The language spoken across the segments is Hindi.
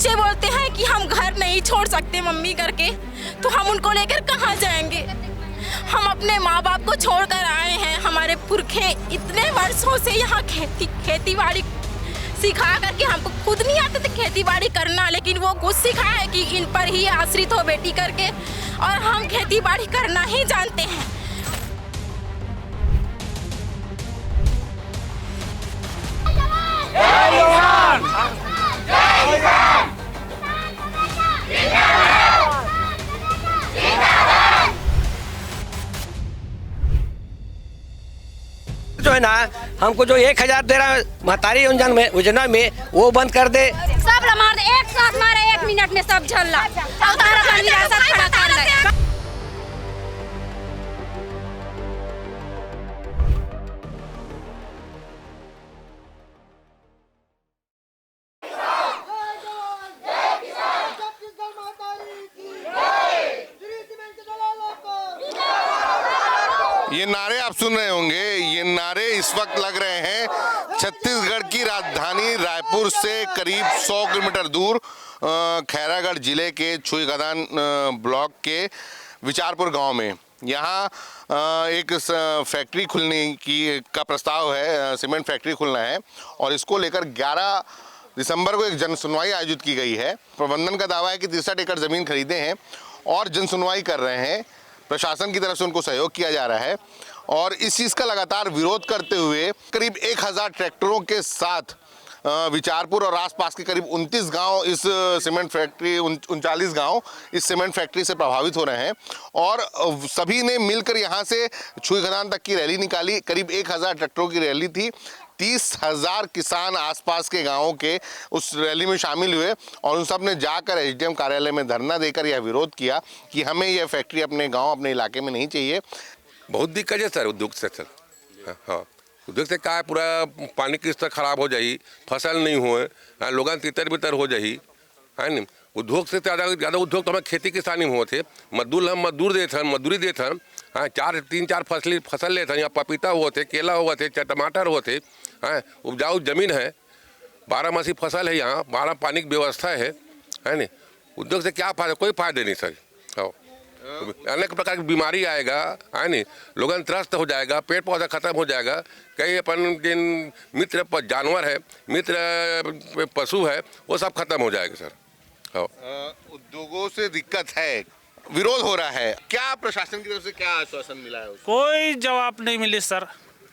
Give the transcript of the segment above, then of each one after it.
बच्चे बोलते हैं कि हम घर नहीं छोड़ सकते मम्मी करके, तो हम उनको लेकर कहाँ जाएंगे? हम अपने माँ बाप को छोड़कर आए हैं। हमारे पुरखे इतने वर्षों से यहाँ खेती बाड़ी सिखा करके, हमको खुद नहीं आते थे खेती बाड़ी करना, लेकिन वो कुछ सिखाया है कि इन पर ही आश्रित हो बेटी करके, और हम खेती बाड़ी करना ही जानते हैं। जो है ना, हमको जो 1000 दे रहा है महतारी योजना में वो बंद कर दे। सब मार दे, एक साथ मारे, 1 मिनट में सब झल्ला खड़ा कर ले। ये नारे आप सुन रहे होंगे, ये नारे इस वक्त लग रहे हैं छत्तीसगढ़ की राजधानी रायपुर से करीब 100 किलोमीटर दूर खैरागढ़ जिले के छुईगदान ब्लॉक के विचारपुर गांव में। यहाँ एक फैक्ट्री खुलने का प्रस्ताव है, सीमेंट फैक्ट्री खुलना है, और इसको लेकर 11 दिसंबर को एक जन सुनवाई आयोजित की गई है। प्रबंधन का दावा है कि 63 एकड़ ज़मीन खरीदे हैं और जन सुनवाई कर रहे हैं। प्रशासन की तरफ से उनको सहयोग किया जा रहा है, और इस चीज़ का लगातार विरोध करते हुए करीब 1000 ट्रैक्टरों के साथ विचारपुर और आसपास के करीब 29 गांव इस सीमेंट फैक्ट्री 39 गांव इस सीमेंट फैक्ट्री से प्रभावित हो रहे हैं, और सभी ने मिलकर यहां से छुईगदान तक की रैली निकाली। करीब 1000 ट्रैक्टरों की रैली थी। 30,000 किसान आसपास के गांवों के उस रैली में शामिल हुए, और उन सब ने जाकर एसडीएम कार्यालय में धरना देकर यह विरोध किया कि हमें यह फैक्ट्री अपने गांव अपने इलाके में नहीं चाहिए। बहुत दिक्कत है सर उद्योग से सर। हाँ, उद्योग से क्या पूरा पानी की स्तर खराब हो जाई, फसल नहीं हुए, लोग तितर बितर हो जाई है नहीं। उद्योग से ज़्यादा उद्योग तो हमें खेती किसानी में होते, मजदूर हम मजदूर देते हैं, मजदूरी देते हैं। हाँ, 3-4 फसल लेते हैं, यहाँ पपीता होते, केला होते, टमाटर होते हैं। उपजाऊ जमीन है, 12मासी फसल है, यहाँ 12 पानी की व्यवस्था है नहीं। उद्योग से क्या फायदा? कोई फायदा नहीं सर। हाँ, अनेक प्रकार की बीमारी आएगा है नहीं, लोगन त्रस्त हो जाएगा, पेड़ पौधा खत्म हो जाएगा। कई अपन जिन मित्र जानवर है, मित्र पशु है, वो सब खत्म हो जाएगा सर। उद्योगों से दिक्कत है, विरोध हो रहा है, क्या प्रशासन की तरफ से क्या आश्वासन मिला है? कोई जवाब नहीं मिली सर।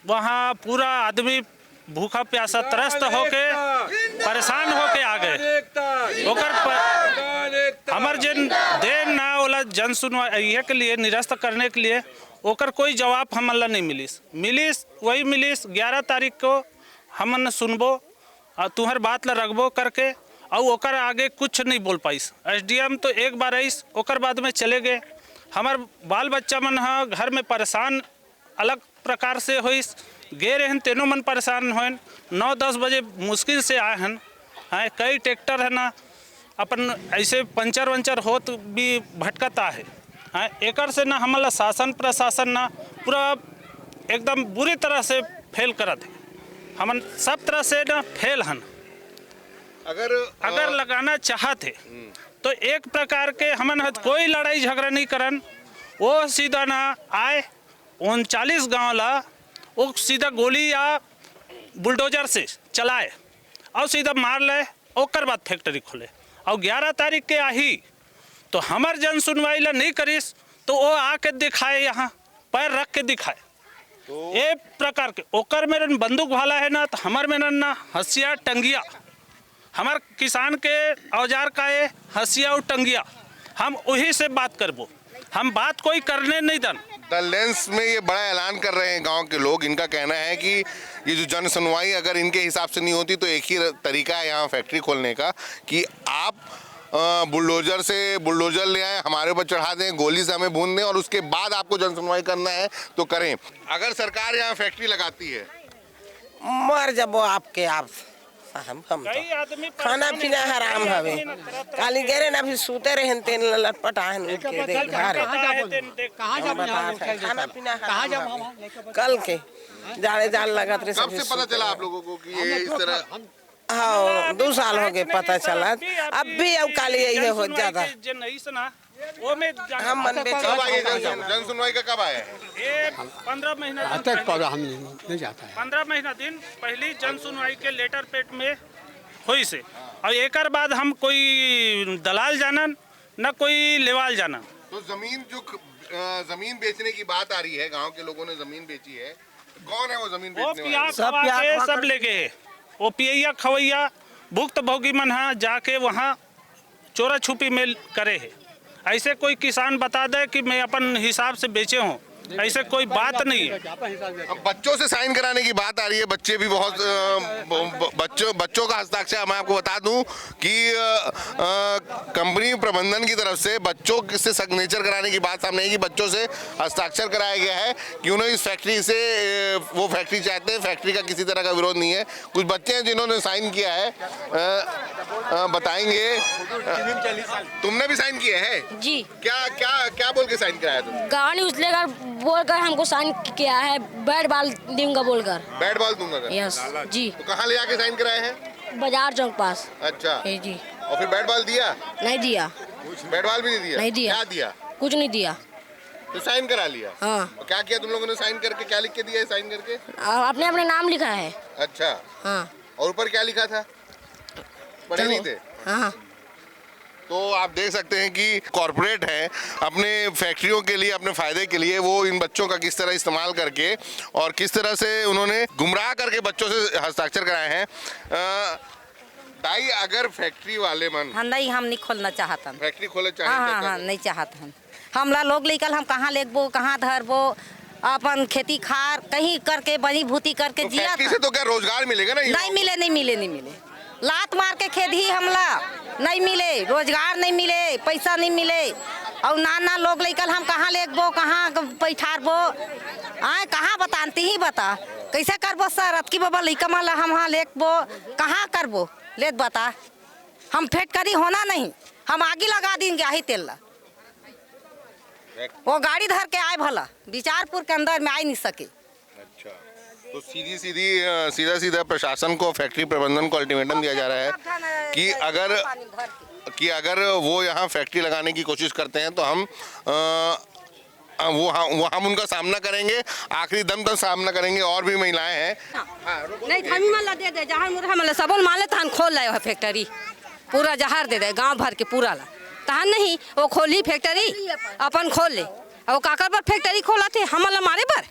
वहाँ पूरा आदमी भूखा प्यासा त्रस्त होके परेशान होके आ गए। हमार जिन देन ना होला जन सुनवाई के लिए निरस्त करने के लिए ओकर कोई जवाब हमला नहीं मिलिस वही मिलिस 11 तारीख को हमन सुनबो और तुम्हार बात ला रखबो करके, और ओकर आगे कुछ नहीं बोल पाइस। एसडीएम तो एक बार आइस, ओकर बाद में चले गए। हमार बाल बच्चा मन हाँ घर में परेशान अलग प्रकार से होइस, गे रहन तेनो मन परेशान होन। 9-10 बजे मुश्किल से आए हन। हाँ, कई ट्रैक्टर है ना अपन ऐसे पंचर वंचर होत भी भटकता है। हाँ, एकर से ना हमारा शासन प्रशासन ना पूरा एकदम बुरी तरह से फेल करत है। हमन सब तरह से ना फेल हन। अगर लगाना चाहते तो एक प्रकार के हमन कोई लड़ाई झगड़ा नहीं करन, वो सीधा ना आए 39 गाँव ला वो सीधा गोली या बुलडोजर से चलाए और सीधा मार ले, ओकर बाद फैक्ट्री खोले। और 11 तारीख के आही तो हमार जन सुनवाई ला नहीं करिस तो वो आके दिखाए, यहाँ पैर रख के दिखाए। तो एक प्रकार के ओकर में बंदूक भाला है ना, तो हमार में ना हसिया टंगिया, हमार किसान के औजार का ये हसिया और टंगिया, हम वही से बात करबो। हम बात कोई करने नहीं दन। द लेंस में ये बड़ा ऐलान कर रहे हैं गांव के लोग। इनका कहना है कि ये जो जन सुनवाई अगर इनके हिसाब से नहीं होती तो एक ही तरीका है यहाँ फैक्ट्री खोलने का कि आप बुलडोजर ले आए, हमारे ऊपर चढ़ा दें, गोली से हमें भून दें, और उसके बाद आपको जन सुनवाई करना है तो करें। अगर सरकार यहाँ फैक्ट्री लगाती है मर जब आपके आप हम खाना पीना हराम हवे। काली गेरे ना भी सूते रहे तेन लटपट आहन उठ के देख घर खाना पीना कल के जाड़े जाल लगत रहे। कब से पता चला आप लोगों को कि ये इस तरह? हाँ 2 साल हो गए पता चला। अब भी अब काली यही हो ज्यादा हम मन कब आई है जन सुनवाई का, कब आया है? ये 15 महीना हम नहीं जाता है। 15 महीना दिन पहली जन सुनवाई के लेटर पेट में हुई से, और एक बाद हम कोई दलाल जानन न कोई लेवाल जानन। तो जमीन जो जमीन बेचने की बात आ रही है, गांव के लोगों ने जमीन बेची है, कौन है वो जमीन बेचने वाले? सब लेके है वो पियैया खवैया भुक्त भोगी मन जाके वहाँ चोरा छुपी में करे है। ऐसे कोई किसान बता दे कि मैं अपन हिसाब से बेचे हूँ, ऐसे कोई बात नहीं है। अब बच्चों से साइन कराने की बात आ रही है, बच्चे भी बहुत बच्चों का हस्ताक्षर। मैं आपको बता दूं कि कंपनी प्रबंधन की तरफ से बच्चों से सिग्नेचर कराने की बात सामने आई कि बच्चों से हस्ताक्षर कराया गया है कि उन्हें इस फैक्ट्री से वो फैक्ट्री चाहते हैं। फैक्ट्री का किसी तरह का विरोध नहीं है। कुछ बच्चे हैं जिन्होंने साइन किया है, बताएंगे। तुमने भी साइन किया है जी। क्या क्या क्या बोल के साइन कराया तुम? गाड़ी उसलेकर बोलकर हमको साइन किया है, बैट बॉल दूंगा बोलकर। बैट बॉल दूंगा कर? यस जी। तो कहाँ ले आके साइन कराए हैं? बाजार चौक पास। अच्छा जी। और फिर बैट बॉल दिया? नहीं दिया। बैट बॉल भी नहीं दिया? नहीं दिया। क्या दिया? कुछ नहीं दिया। तो साइन करा लिया? हाँ। क्या किया तुम लोगों ने साइन करके? क्या लिख के दिया है साइन करके? अपने अपने नाम लिखा है। अच्छा। हाँ। और ऊपर क्या लिखा था? पढ़े नहीं थे? हाँ। तो आप देख सकते हैं कि कॉरपोरेट है, अपने फैक्ट्रियों के लिए, अपने फायदे के लिए वो इन बच्चों का किस तरह इस्तेमाल करके और किस तरह से उन्होंने गुमराह करके बच्चों से हस्ताक्षर कराए हैं। दाई, अगर फैक्ट्री वाले मन नहीं, हम नहीं खोलना चाहता। फैक्ट्री खोले हाँ हाँ हाँ, नहीं चाहता। हमला लोग लेकर हम कहाँ लेगबो, कहाँ धरबो, अपन खेती खार कहीं करके बनी भूती करके तो जिया। फैक्ट्री से तो क्या रोजगार मिलेगा? नहीं मिले, नहीं मिले, नहीं मिले। लात मार के खेत ही हमला नहीं मिले, रोजगार नहीं मिले, पैसा नहीं मिले। और ना लोग लेकर हम कहाँ लेगबो, कहाँ बैठारबो, आए कहाँ बतानती ही बता कैसे करबो सर? अतकी बाबा लइका माला हम हाँ लेगबो, कहाँ करबो लेत बता। हम फैक्ट्री होना नहीं, हम आगे लगा देंगे आही तेल ला। वो गाड़ी धर के आए भला, बिचारपुर के अंदर में आ नहीं सके। अच्छा, तो सीधा सीधा प्रशासन को, फैक्ट्री प्रबंधन को अल्टीमेटम दिया जा रहा है कि अगर वो यहाँ फैक्ट्री लगाने की कोशिश करते हैं तो हम हम उनका सामना करेंगे, आखिरी दम तक सामना करेंगे। और भी महिलाएं हैं। नहीं हमी माला दे दे, जहाँ मुर्हा माला सबल माले तहन खोल लाए हो फैक्ट्री, पूरा जहार दे दे गांव भर के पूरा ला। तहन नहीं वो खोली फैक्ट्री अपन खोल ले, और काकर पर फैक्ट्री खोला थे हमला मारे पर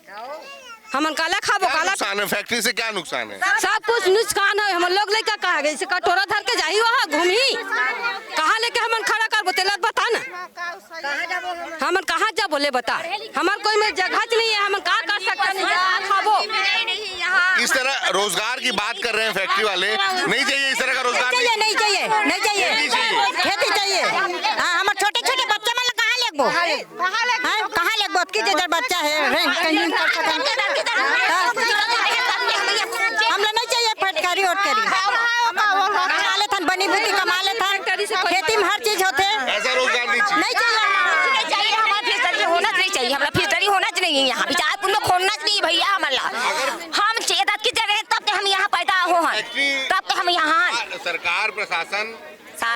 हमन काला खाबो काला। नुकसान है फैक्ट्री से? क्या नुकसान है? सब कुछ नुकसान है। हम लोग लेकर कहा गए से कटोरा धर के जाही वहाँ घूमी, कहाँ लेके हमन खड़ा कर बोतेला बता ना, हमन कहाँ जा बोले बता। हमार कोई में जगह नहीं है, हमन कहाँ कर सकते नहीं खाबो। इस तरह रोजगार की बात कर रहे हैं फैक्ट्री वाले। नहीं चाहिए इस तरह का रोजगार? नहीं चाहिए, नहीं चाहिए, नहीं चाहिए, खेती चाहिए। हाँ, हमारे छोटे छोटे बच्चे मतलब कहाँ लेगबो, कहाँ लेगबो की जगह बच्चा है हमला नहीं चाहिए फटकारी और करी कमा ले थन, बनी बूटी कमा ले थन, खेती में हर चीज होते। ऐसा रोजगार नहीं चाहिए। नहीं चाहिए, हमारा फैक्ट्री होना चाहिए, हमारा फैक्ट्री होना चाहिए यहाँ बिचारपुर में खोलना चाहिए भैया। हमारा हम चेत की जगह तब हम यहाँ पैदा हो, तब हम यहाँ सरकार प्रशासन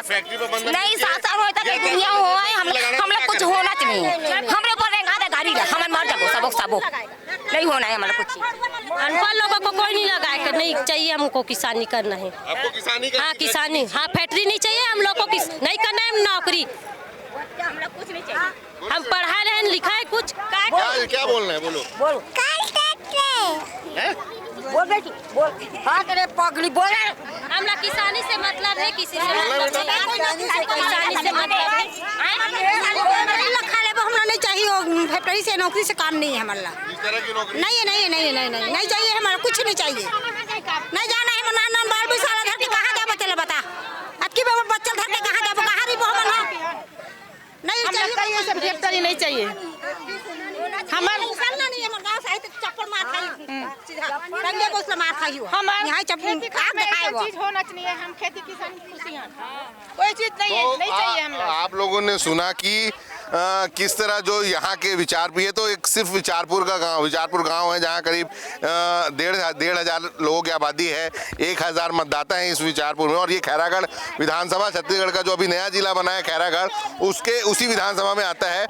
फैक्ट्री प्रबंधन नहीं शासन होता तो दुनिया हो हम लोग कुछ होना चाहिए। हमरे ऊपर रेंगा गाड़ी ला हम मार जाबो सबो नहीं होना है हमारा कुछ। अनपढ़ लोगों को कोई नहीं लगाए, नहीं चाहिए हमको किसानी करना है। आपको किसानी करनी? हाँ किसानी, हाँ फैक्ट्री नहीं चाहिए हम लोग को, नहीं करना है नौकरी। हम लोग कुछ नहीं चाहिए, हम पढ़ा रहे हैं, लिखा है कुछ। क्या बोलना है? बोलो बोल बोल बेटी बोल। हाँ तेरे पगली बोल। हमला किसानी से मतलब है, किसी से मतलब किसानी से मतलब है। खा ले हमरा नहीं चाहिए, फैक्ट्री से नौकरी से काम नहीं है हमारा। इस तरह की नौकरी नहीं नहीं नहीं नहीं नहीं नहीं चाहिए हमारा, कुछ नहीं चाहिए। नहीं जाना है मना बाल भी सारा धर के कहाँ जाबो चले बता। अतकी बाबा बच्चा धर के कहाँ जाबो, कहाँ भी बोल नहीं चाहिए। सब फैक्ट्री नहीं चाहिए हमारे निकलना नहीं है, गांव से चप्पल मार खाई सीधा टंगे बोस मार खाई हो। हम यहां चप्पल आग दिखाए वो चीज होना चाहिए। हम खेती किसानी खुशियां कोई चीज नहीं है, नहीं चाहिए हम लोग। आप लोगों ने सुना कि किस तरह जो यहाँ के विचारपुर, ये तो एक सिर्फ विचारपुर गांव है जहाँ करीब 1,500 लोगों की आबादी है, 1,000 मतदाता हैं इस विचारपुर में। और ये खैरागढ़ विधानसभा छत्तीसगढ़ का जो अभी नया जिला बना है खैरागढ़, उसी विधानसभा में आता है।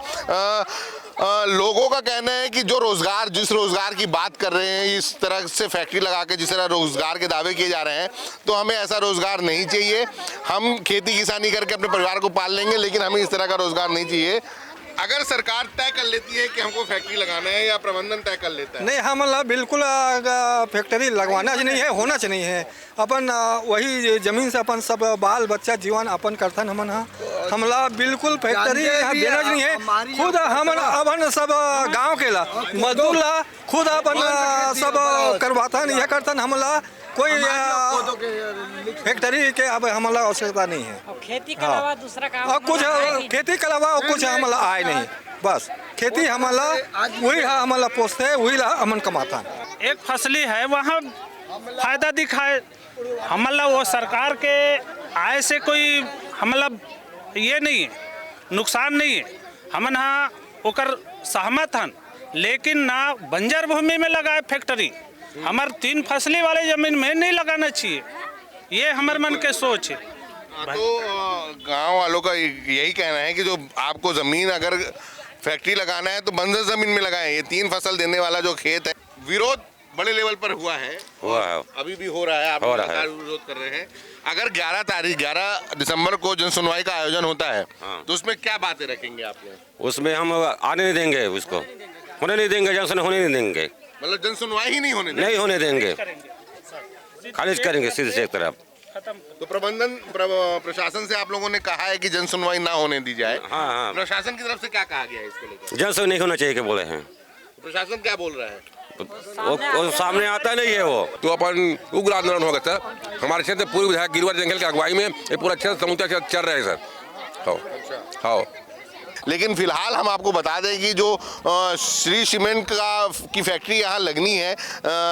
लोगों का कहना है कि जो रोजगार, जिस रोजगार की बात कर रहे हैं, इस तरह से फैक्ट्री लगा के जिस तरह रोजगार के दावे किए जा रहे हैं, तो हमें ऐसा रोजगार नहीं चाहिए। हम खेती किसानी करके अपने परिवार को पाल लेंगे, लेकिन हमें इस तरह का रोजगार नहीं चाहिए। अगर सरकार तय कर लेती है कि हमको फैक्ट्री लगाना है, या प्रबंधन तय कर लेता है? नहीं, हमला बिल्कुल फैक्ट्री लगवाना नहीं है, होना चाहिए है। अपन वही जमीन से अपन सब बाल बच्चा जीवन अपन करथन हमला बिल्कुल फैक्ट्री यहाँ देना नहीं है। खुद हमन अपन सब गांव के ला मजदूर ला खुद अपन सब करवाथन, यह करथन। हमला कोई फैक्ट्री के अब हमला आवश्यकता नहीं है। खेती के अलावा दूसरा काम और कुछ खेती के अलावा कुछ हमला आए नहीं, बस खेती हमला वही हमला पोसते है, वही हमन कमाता है। एक फसली है वहाँ फायदा दिखाए हमला, वो सरकार के आय से कोई हमला ये नहीं है, नुकसान नहीं है। हमन हाँ ओकर सहमत हन, लेकिन ना बंजर भूमि में लगाए फैक्ट्री, हमार 3 फसली वाले जमीन में नहीं लगाना चाहिए, ये हमारे मन के सोच है। तो गांव वालों का यही कहना है कि जो आपको जमीन अगर फैक्ट्री लगाना है तो बंजर जमीन में लगाएं। ये 3 फसल देने वाला जो खेत है, विरोध बड़े लेवल पर हुआ है, अभी भी हो रहा है, आप लगातार विरोध कर रहे हैं। अगर 11 दिसंबर को जन सुनवाई का आयोजन होता है, तो उसमें क्या बातें रखेंगे आप लोग? उसमें हम आने नहीं देंगे, उसको होने नहीं देंगे, जंक्शन होने नहीं देंगे, मतलब जन सुनवाई ही नहीं होने देंगे, खारिज करेंगे सीधे से एक तरफ। तो प्रशासन से आप लोगों ने कहा है कि जन सुनवाई ना होने दी जाए। हाँ। प्रशासन की तरफ से क्या कहा गया है इसको लेकर? जन सुनवाई नहीं होना चाहिए के बोले हैं। प्रशासन क्या बोल रहा है? वो सामने आता नहीं है। वो तो अपन उग्र आंदोलन होगा सर। हमारे क्षेत्र पूर्व विधायक गिरिवर जंगल की अगुवाई में ये पूरा क्षेत्र समूचा क्षेत्र चल रहा है सर। हाँ। लेकिन फिलहाल हम आपको बता दें कि जो श्री सीमेंट की फैक्ट्री यहाँ लगनी है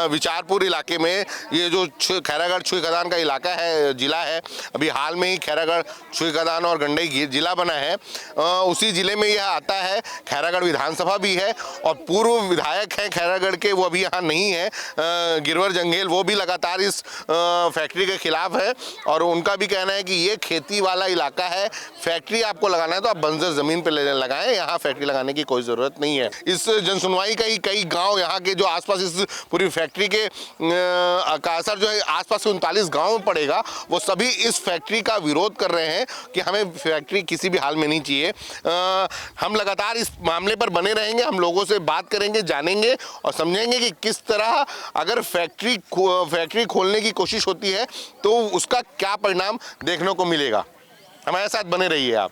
विचारपुर इलाके में, ये जो खैरागढ़ छुई खदान का इलाका है, जिला है, अभी हाल में ही खैरागढ़ छुई खदान और गंडई जिला बना है, उसी जिले में यह आता है। खैरागढ़ विधानसभा भी है और पूर्व विधायक हैं खैरागढ़ के, वो अभी यहाँ नहीं है, गिरवर जंगेल, वो भी लगातार इस फैक्ट्री के खिलाफ है और उनका भी कहना है कि ये खेती वाला इलाका है, फैक्ट्री आपको लगाना है तो आप बंजर जमीन पर लगाएं, यहाँ फैक्ट्री लगाने की कोई जरूरत नहीं है। इस जनसुनवाई का ही कई गांव यहाँ के जो आसपास इस पूरी फैक्ट्री के का असर जो है आसपास के 39 गांव में पड़ेगा, वो सभी इस फैक्ट्री का विरोध कर रहे हैं कि हमें फैक्ट्री किसी भी हाल में नहीं चाहिए। हम लगातार इस मामले पर बने रहेंगे, हम लोगों से बात करेंगे, जानेंगे और समझेंगे कि किस तरह अगर फैक्ट्री खोलने की कोशिश होती है तो उसका क्या परिणाम देखने को मिलेगा। हमारे साथ बने रहिए आप।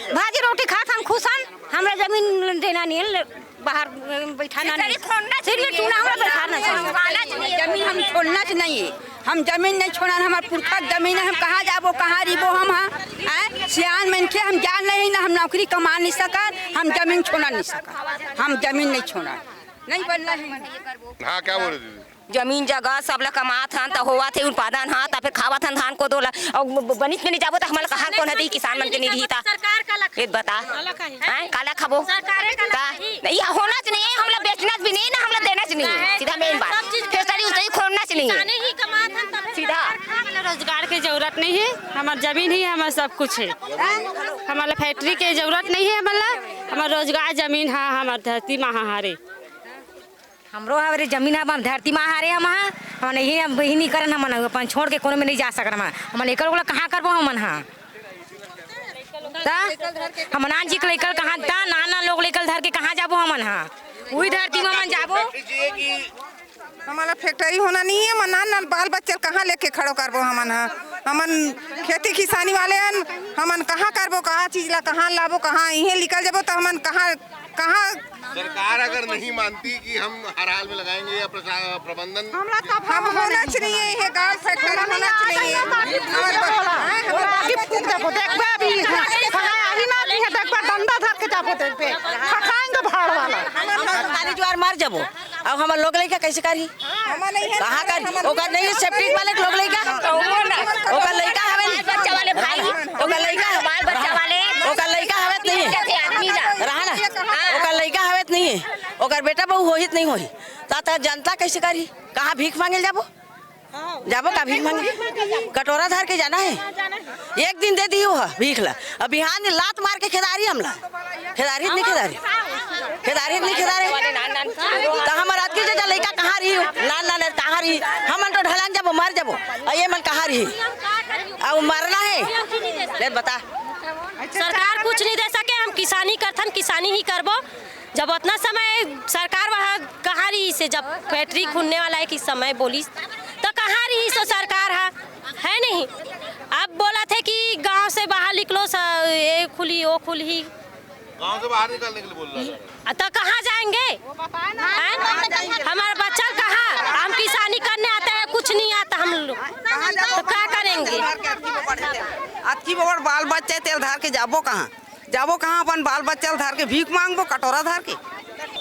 भाजी रोटी खात हम खुशन, हमरा जमीन देना नहीं, बाहर बैठाना नहीं, जमीन हम छोड़ना नहीं, हम जमीन नहीं छोड़ा, हमारे पुरखा जमीन है, हम कहाँ जाबो कहाँ रिबो, हम सियान मन के हम जान नहीं ना, हम नौकरी कमा नहीं सका, हम जमीन छोड़ा नहीं सका, हम जमीन नहीं छोड़ा, नहीं बनना है। हाँ, क्या बोल रही थी? जमीन जगह सब ला कमात हन तो होवा थे उत्पादन हाँ, तो फिर खावत हन धान को दोला और बनित में नहीं जाबो तो हमारा कहाँ कौन है किसान मन के निधि था ये बता काला खाबो नहीं होना चाहिए, हमला बेचना भी नहीं ना, हमला देना चाहिए, सीधा मेन बात फैक्ट्री उसकी खोलना चाहिए सीधा। रोजगार की जरूरत नहीं है, हमारा जमीन ही हमारा सब कुछ है, हमारा फैक्ट्री की जरूरत नहीं है, हमारा रोजगार जमीन है, हमारा धरती महाहारे हमरो हमारे जमीन है, धरती में हारे हम नहीं करन, हम अपन छोड़ के कोनो में नहीं जा सकन, हम एकड़ वाला कहाँ करबो, हमन हाँ हम नान जी लेकर कहाँ नाना लोग लेकर धर के कहाँ जाबो, हमन हाँ वही धरती में हम जाबो। हमारा फैक्ट्री होना नहीं है, नान बाल बच्चे कहाँ लेके खड़ो करबो, हमन हाँ हमन खेती किसानी वाले हन, हमन कहाँ करबो, कहाँ चीज ला कहाँ लाबो, कहाँ यहीं निकल जाबो, तो हमन कहाँ सरकार अगर नहीं मानती कि हम हर हाल में लगाएंगे या प्रबंधन हम होना चाहिए, ये गांव फैक्ट्री होना चाहिए, डंडा धर के जाबो, भाड़ वाला जाबो अब हमार लोग लइका कैसे करी कहाँ करी ओकर नहीं सेफ्टी वाले लोग लइका ओकर लइका हवे बच्चा वाले भाई ओकर लइका बाल बच्चा वाले ओकर लइका हवे नहीं रहा ना ओकर लइका हवे नहीं ओकर बेटा बहू होहित नहीं होही ता जनता कैसे करी कहाँ भीख मांगे जाबो जाबो का भीख मांगे कटोरा धर के जाना है एक दिन दे दियो है भीख ला अब बिहान लात मार के खेदारी हमला खेदारी नहीं तो हमार रात की जगह लइका कहाँ रही नान कहाँ रही हमन तो ढलान जाबो मर जाबो ये मन कहाँ रही अब मरना है ले बता सरकार कुछ नहीं दे सके हम किसानी करथन किसानी ही करबो जब उतना समय सरकार वहाँ कहाँ रही से जब फैक्ट्री खुलने वाला है कि समय बोली तो कहाँ रही सो सरकार है नहीं अब बोला थे कि गांव से बाहर निकलो ये खुली वो खुली गांव से बाहर निकलने के लिए बोल रहा है तो कहाँ जाएंगे हमारा बच्चा कहाँ हम किसानी करने आते हैं कुछ नहीं आता हम लोग तो क्या करेंगे अतकी बड़ बाल बच्चे तेल धार के जाबो कहाँ अपन बाल बच्चा धार के भीख मांगबो कटोरा धार के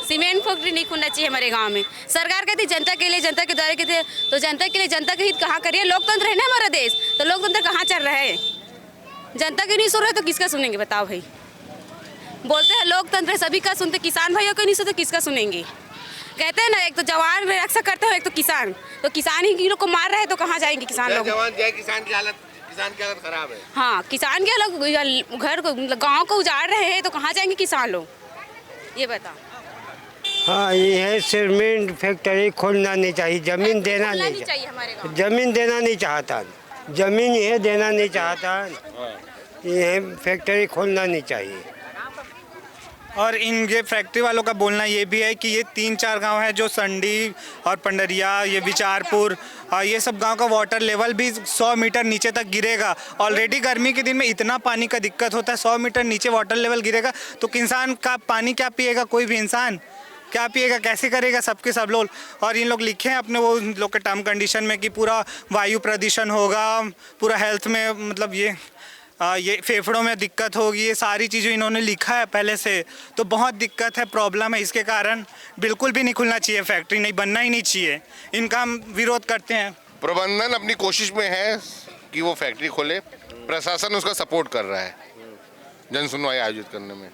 सीमेंट फैक्ट्री नहीं खुलना चाहिए हमारे गांव में। सरकार कहती जनता के लिए जनता के द्वारा कहते तो जनता के लिए जनता के हित कहाँ करिए। लोकतंत्र है ना हमारा देश तो लोकतंत्र कहाँ चल रहा है। जनता के नहीं सुन रहे तो किसका सुनेंगे बताओ भाई। बोलते हैं लोकतंत्र सभी का सुनते किसान भाइयों को नहीं सुनते किसका सुनेंगे। कहते हैं ना एक तो जवान में रक्षा करते हो एक तो किसान ही लोग को मार रहे हैं तो कहाँ जाएंगे किसान लोग। किसान की हालत खराब है। हाँ किसान के लोग घर को गाँव को उजाड़ रहे हैं तो कहाँ जाएंगे किसान लोग ये बता। हाँ ये है सीमेंट फैक्ट्री खोलना नहीं चाहिए जमीन देना नहीं चाहिए हमारे गाँव। जमीन देना नहीं चाहता जमीन ये देना नहीं चाहता ये फैक्ट्री खोलना नहीं चाहिए। और इनके फैक्ट्री वालों का बोलना ये भी है कि ये 3-4 गांव है जो संडी और पंडरिया ये विचारपुर और ये सब गांव का वाटर लेवल भी 100 मीटर नीचे तक गिरेगा। ऑलरेडी गर्मी के दिन में इतना पानी का दिक्कत होता है 100 मीटर नीचे वाटर लेवल गिरेगा तो किसान का पानी क्या पिएगा। कोई भी इंसान क्या पिएगा कैसे करेगा सबके सब लोग। और इन लोग लिखे हैं अपने वो लोग के टर्म कंडीशन में कि पूरा वायु प्रदूषण होगा पूरा हेल्थ में मतलब ये फेफड़ों में दिक्कत होगी। ये सारी चीज़ें इन्होंने लिखा है पहले से तो बहुत दिक्कत है प्रॉब्लम है। इसके कारण बिल्कुल भी नहीं खुलना चाहिए फैक्ट्री नहीं बनना ही नहीं चाहिए। इनका हम विरोध करते हैं। प्रबंधन अपनी कोशिश में है कि वो फैक्ट्री खोले प्रशासन उसका सपोर्ट कर रहा है जन सुनवाई आयोजित करने में।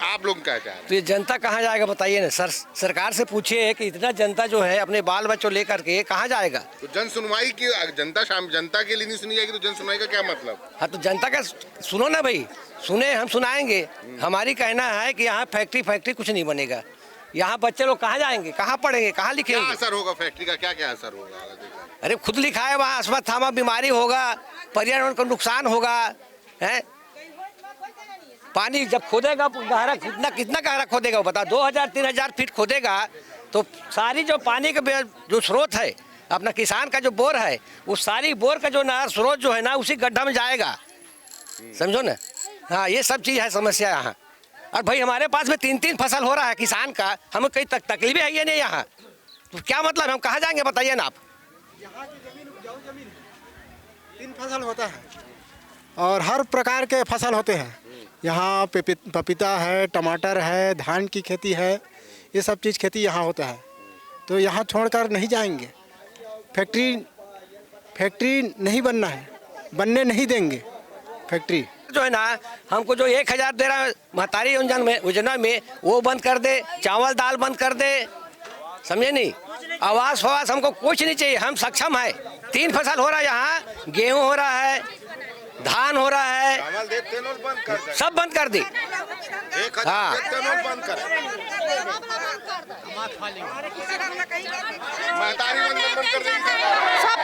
आप लोग क्या चाह रहे हैं? तो ये जनता कहाँ जाएगा बताइए ना सर। सरकार से पूछिए कि इतना जनता जो है अपने बाल बच्चों लेकर के कहाँ जाएगा। तो जन सुनवाई की जनता के लिए नहीं सुनी जाएगी तो जन सुनवाई का क्या मतलब। हाँ तो जनता का सुनो ना भाई सुने हम सुनाएंगे। हमारी कहना है कि यहाँ फैक्ट्री कुछ नहीं बनेगा। यहाँ बच्चे लोग कहाँ जाएंगे कहाँ पढ़ेंगे कहाँ लिखेंगे। क्या असर होगा फैक्ट्री का क्या असर होगा। अरे खुद लिखा है वहाँ अश्वत्थामा बीमारी होगा पर्यावरण को नुकसान होगा है। पानी जब खोदेगा गहरा कितना गहरा खोदेगा बता 2000-3000 फीट खोदेगा तो सारी जो पानी का जो स्रोत है अपना किसान का जो बोर है वो सारी बोर का जो नहर स्रोत जो है ना उसी गड्ढा में जाएगा समझो ना। हाँ ये सब चीज़ है समस्या यहाँ। और भाई हमारे पास में 3 फसल हो रहा है किसान का हमें कई तकलीफें है ये नहीं यहाँ तो क्या मतलब हम कहाँ जाएंगे बताइए ना आप। यहाँ की जमीन उपजाऊ जमीन 3 फसल होता है और हर प्रकार के फसल होते हैं। यहाँ पपीता है टमाटर है धान की खेती है ये सब चीज़ खेती यहाँ होता है तो यहाँ छोड़कर नहीं जाएंगे। फैक्ट्री नहीं बनना है बनने नहीं देंगे। फैक्ट्री जो है ना हमको जो 1000 दे रहा है महतारी योजना में वो बंद कर दे चावल दाल बंद कर दे समझे नहीं। आवास फवास हमको कुछ नहीं चाहिए हम सक्षम है। 3 फसल हो रहा है यहाँ गेहूँ हो रहा है धान हो रहा है सब बंद कर दी। हाँ सब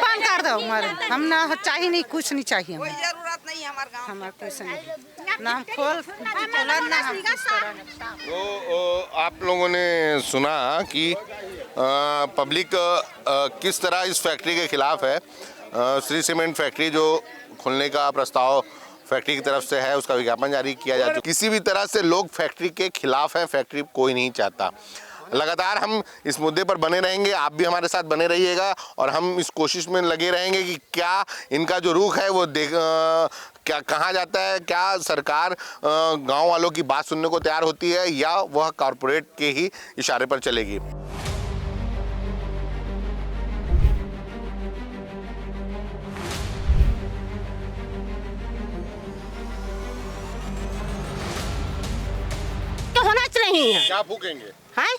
बंद कर दो हम ना चाहिए नहीं कुछ नहीं चाहिए हमें जरूरत नहीं हमारे कुछ नहीं ना हम खोल ना हम तो आप लोगों ने सुना कि पब्लिक किस तरह इस फैक्ट्री के खिलाफ है। श्री सीमेंट फैक्ट्री जो खुलने का प्रस्ताव फैक्ट्री की तरफ से है उसका विज्ञापन जारी किया जा चुका। किसी भी तरह से लोग फैक्ट्री के खिलाफ हैं फैक्ट्री कोई नहीं चाहता। लगातार हम इस मुद्दे पर बने रहेंगे आप भी हमारे साथ बने रहिएगा और हम इस कोशिश में लगे रहेंगे कि क्या इनका जो रुख है वो क्या कहाँ जाता है। क्या सरकार गांव वालों की बात सुनने को तैयार होती है या वह कॉरपोरेट के ही इशारे पर चलेगी। नहीं है। क्या फूकेंगे? हैं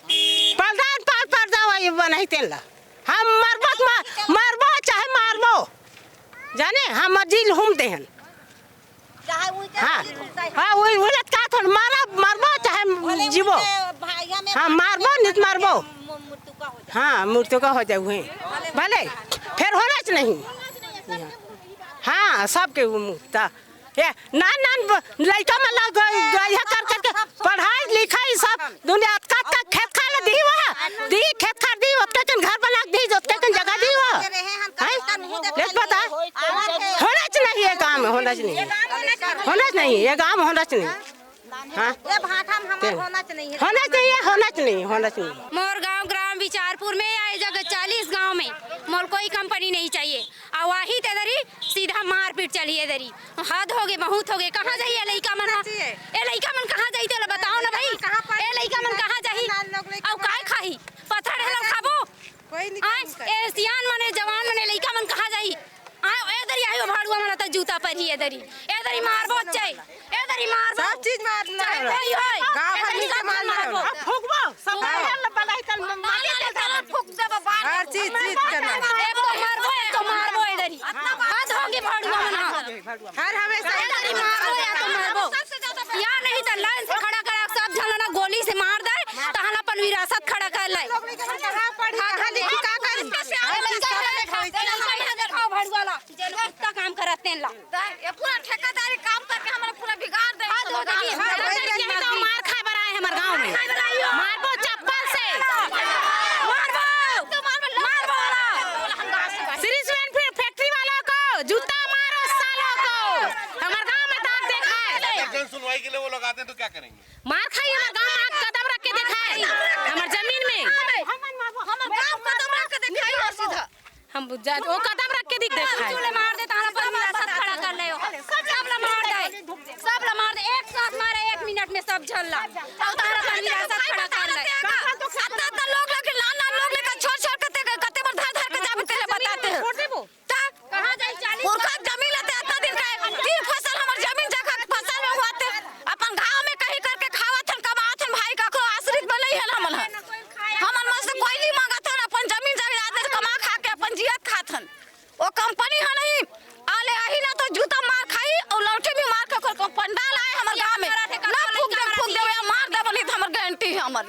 पर्दा पर्दा वही बनाई तेला हम मरबो चाहे मारबो जाने हम मर्जी घूमते हैं। हाँ हाँ वही बोलत का थोड़ा मारबो चाहे जीवो। हाँ मारबो नहीं मारबो। हाँ मृत्यु का हो जाए भले फिर होना च नहीं। हाँ सबके मुक्ता ये नान लड़का में लग गया कर करके पढ़ाई लिखाई सब दुनिया का खेत खाना दी हुआ दी खेत खार दी उसके कन घर बना दी उसके कन जगह दी हुआ है पता होना च नहीं ये गांव में होना च नहीं ये गांव में होना च नहीं। हाँ होना चाहिए मोर गांव ग्राम विचारपुर में आए जगह 40 गांव में मोल कोई कंपनी नहीं चाहिए और वही तेरी सीधा मारपीट चली है दरी हद हो गए बहुत हो गए। कहाँ जाइए लड़का मन कहाँ जाई तो बताओ ना भाई ए लड़का मन कहाँ जाई और काय खाई पत्थर ढेला खाबो ए सियान मने जवान मने लड़का मन कहाँ जाई ए दरी आयो भाड़ुआ मन त जूता पर ही ए दरी मारबो चाहे ए दरी मारबो सब चीज मारना कोई होय गांव भर में मारबो फूकबो सब बनाई तल फूक देबो हर चीज करना एक तो मारबो ए दरी हाथ होगे भाड़ुआ मन हर हमेशा ए दरी मारबो या तो मारबो या नहीं त लाइन से खड़ा करा सब झलना गोली से मार दे तहला अपन विरासत खड़ा कर ले कहां लिखी का कर देखो भाड़ुआला कितना काम करते हैं ला ये पूरा ठेकेदारी काम करके हमारा पूरा बिगाड़ दे तो मार खाए बराए हमारे गांव में मारबो चप्पल से मारबो सीरीजमैन फिर फैक्ट्री वालों को जूता मारो सालों को हमारे गांव में तो आप देखा है जन सुनवाई के लिए वो लोग आते हैं तो क्या करेंगे? मार खाई हमारे गांव में आप कदम रख के देखा है हमारे जमीन में हमारे गांव कदम रख के देखा है सीधा हम वो कदम रख के देखा है चूल्हे मार देता हमारा परिवार सब खड़ा कर ले सब ला मार दे एक साथ मारे 1 मिनट में सब झल्ला और तारा परिवार सब खड़ा कर ले सत्ता लोग लगे लाल लोग लेकर छोड़ के कते पर धर के जाबे तेरे बताते हैं छोड़ देबो कहां जाई 40 पुरखा जमीन लेते इतना दिन का 3 फसल हमर जमीन जगह फसल में हुआते अपन गांव में कहीं करके खावत कमात भाई का को आश्रित बलई है हमन मस्त कोई नहीं मांगत अपन जमीन जगह कमा खा के अपन जियत खाथन वो कंपनी है नहीं आले आही ना तो जूता मार खाई और लौटे भी मार के को पंडाल आए हमर गांव में ना फूक दे या मार दे बोली हमर गारंटी है हमर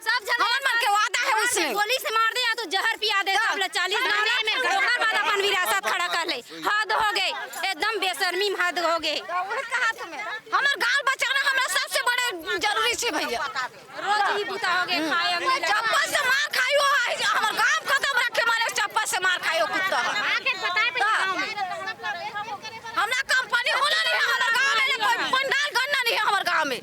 सब जन हमर मन के वादा है उसने गोली से मार दे या तो जहर पिया दे सब 40 गांव में ओकर बाद अपन विरासत खड़ा कर ले हद हो गए एकदम बेशर्मी हद हो गए हमर गांव बचाना हमरा सबसे बड़े जरूरी छे भैया रोज ही बुता हो गए खाए चप्पल से मार खाइयो हमर गांव खत्म रखे मारे चप्पल से मार खाइयो कुत्ता हमरा कंपनी होना नहीं हमर गांव में कोई पंडाल गन्ना नहीं है हमर गांव में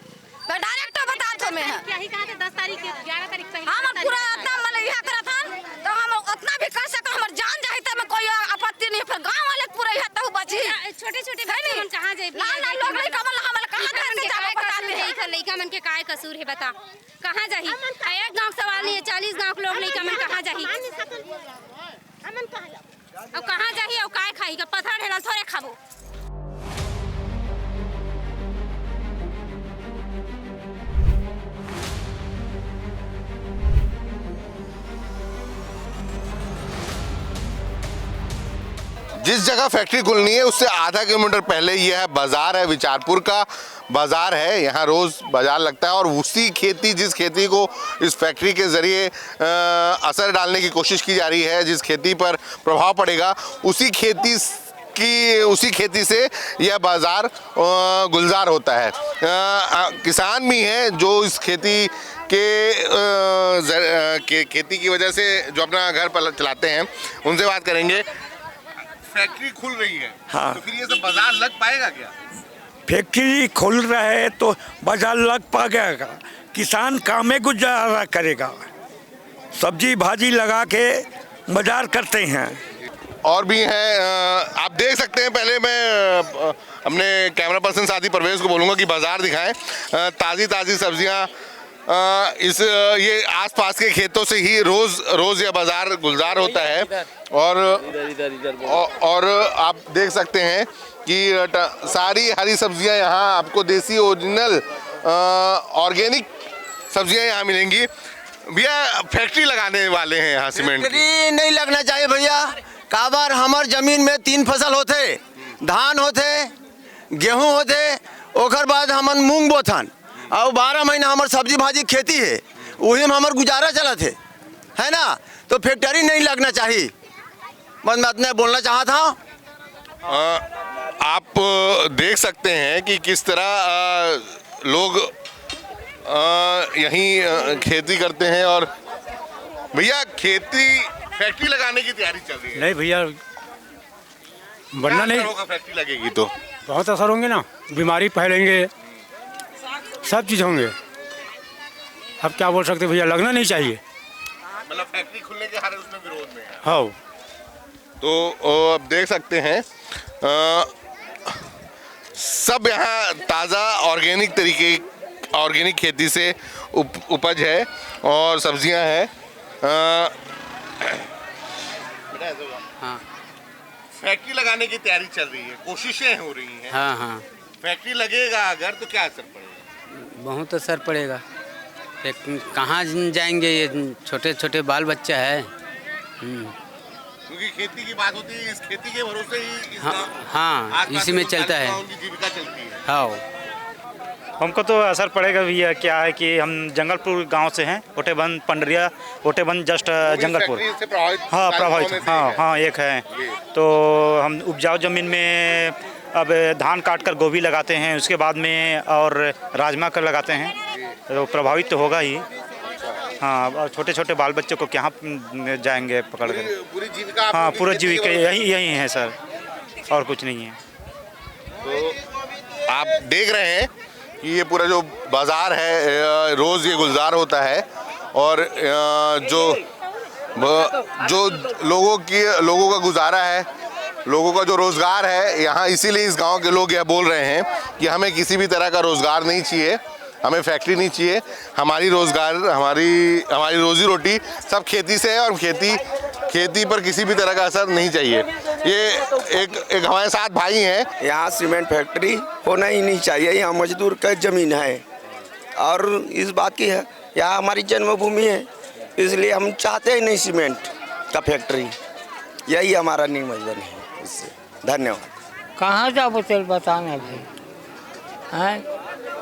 मैं डायरेक्ट बता तो मैं क्या ही कहा थे 10 तारीख के 11 तारीख पहले हम पूरा इतना मन यह करा था तो हम उतना भी कर सका हमर जान जाए तो मैं कोई आपत्ति नहीं फिर गांव वाले पूरा यह तो बची छोटे-छोटे बच्चे मन कहां जाए लाल लोग नहीं कमल हमल कहां करके जाओ बताते हैं इधर लइका मन के काय कसूर है बता कहां जाही एक गांव सवाल नहीं है 40 गांव के लोग लइका मन कहां जाही हमन कहां अब कहां जाही और काय खाई का पत्थर ढेला थोड़े खाबो। जिस जगह फैक्ट्री खुलनी है उससे आधा किलोमीटर पहले यह बाजार है, विचारपुर का बाजार है। यहाँ रोज़ बाजार लगता है और उसी खेती जिस खेती को इस फैक्ट्री के ज़रिए असर डालने की कोशिश की जा रही है, जिस खेती पर प्रभाव पड़ेगा उसी खेती से यह बाज़ार गुलजार होता है। किसान भी हैं जो इस खेती खेती की वजह से जो अपना घर चलाते हैं, उनसे बात करेंगे। फैक्ट्री खुल रही है, हाँ, तो फिर ये सब बाजार लग पाएगा क्या? फैक्ट्री खुल रहा है तो बाजार लग पाएगा, किसान कामे गुजारा करेगा, सब्जी भाजी लगा के बाजार करते हैं। और भी हैं, आप देख सकते हैं। पहले मैं अपने कैमरा पर्सन साथी परवेज को बोलूँगा कि बाजार दिखाएं। ताज़ी सब्जियां ये आसपास के खेतों से ही रोज़ यह बाजार गुलजार होता है। और आप देख सकते हैं कि सारी हरी सब्जियां यहाँ आपको देसी ओरिजिनल ऑर्गेनिक सब्जियां यहाँ मिलेंगी। भैया फैक्ट्री लगाने वाले हैं यहाँ सीमेंट की। फैक्ट्री नहीं लगना चाहिए भैया। काबर हमार जमीन में 3 फसल होते, धान होते, गेहूं होते, ओकर बाद हमन मूंग बोथन और 12 महीना हमार सब्जी भाजी खेती है, वही में हमार गुजारा चलत है ना। तो फैक्ट्री नहीं लगना चाहिए, बस मैं इतना बोलना चाहता हूँ। आप देख सकते हैं कि किस तरह लोग यहीं खेती करते हैं। और भैया खेती फैक्ट्री लगाने की तैयारी चल रही है। नहीं भैया, बनना नहीं होगा फैक्ट्री लगेगी तो बहुत असर होंगे ना, बीमारी फैलेंगे, सब चीज़ होंगे। अब क्या बोल सकते भैया, लगना नहीं चाहिए। मतलब फैक्ट्री खुलने के हारे उसमें विरोध में है। हाँ, तो अब देख सकते हैं सब यहाँ ताज़ा ऑर्गेनिक खेती से उपज है और सब्जियां हैं। हाँ, फैक्ट्री लगाने की तैयारी चल रही है, कोशिशें हो रही हैं। हाँ हाँ, फैक्ट्री लगेगा अगर तो क्या असर पड़ेगा? बहुत असर पड़ेगा। कहाँ जाएंगे ये छोटे छोटे बाल बच्चा है। क्योंकि खेती की बात होती है, इस खेती के भरोसे ही हाँ, इसी में चलता है। उनकी जीविका चलती है। हाँ, हमको तो असर पड़ेगा भैया। क्या है कि हम जंगलपुर गांव से हैं, ओटेबंद पंडरिया, ओटेबंद जस्ट जंगलपुर। हाँ, प्रभावित, हाँ एक है। तो हम उपजाऊ ज़मीन में अब धान काट कर गोभी लगाते हैं, उसके बाद में और राजमा कर लगाते हैं, तो प्रभावित तो होगा ही। हाँ, और छोटे छोटे बाल बच्चों को क्या जाएंगे पकड़ कर। पूरी जीविका, हाँ, पूरा जीविका यही है सर, और कुछ नहीं है। तो आप देख रहे हैं कि ये पूरा जो बाज़ार है रोज़ ये गुलजार होता है। और जो लोगों का गुजारा है, लोगों का जो रोज़गार है यहाँ, इसीलिए इस गांव के लोग यह बोल रहे हैं कि हमें किसी भी तरह का रोज़गार नहीं चाहिए, हमें फैक्ट्री नहीं चाहिए। हमारी रोज़गार, हमारी रोज़ी रोटी सब खेती से है और खेती पर किसी भी तरह का असर नहीं चाहिए। ये एक हमारे साथ भाई हैं। यहाँ सीमेंट फैक्ट्री होना ही नहीं चाहिए। यहाँ मजदूर का ज़मीन है और इस बात की है, यहाँ हमारी जन्मभूमि है, इसलिए हम चाहते ही नहीं सीमेंट का फैक्ट्री। यही हमारा निवेदन है इससे। धन्यवाद। कहाँ जाबो चल बताना भाई, हैं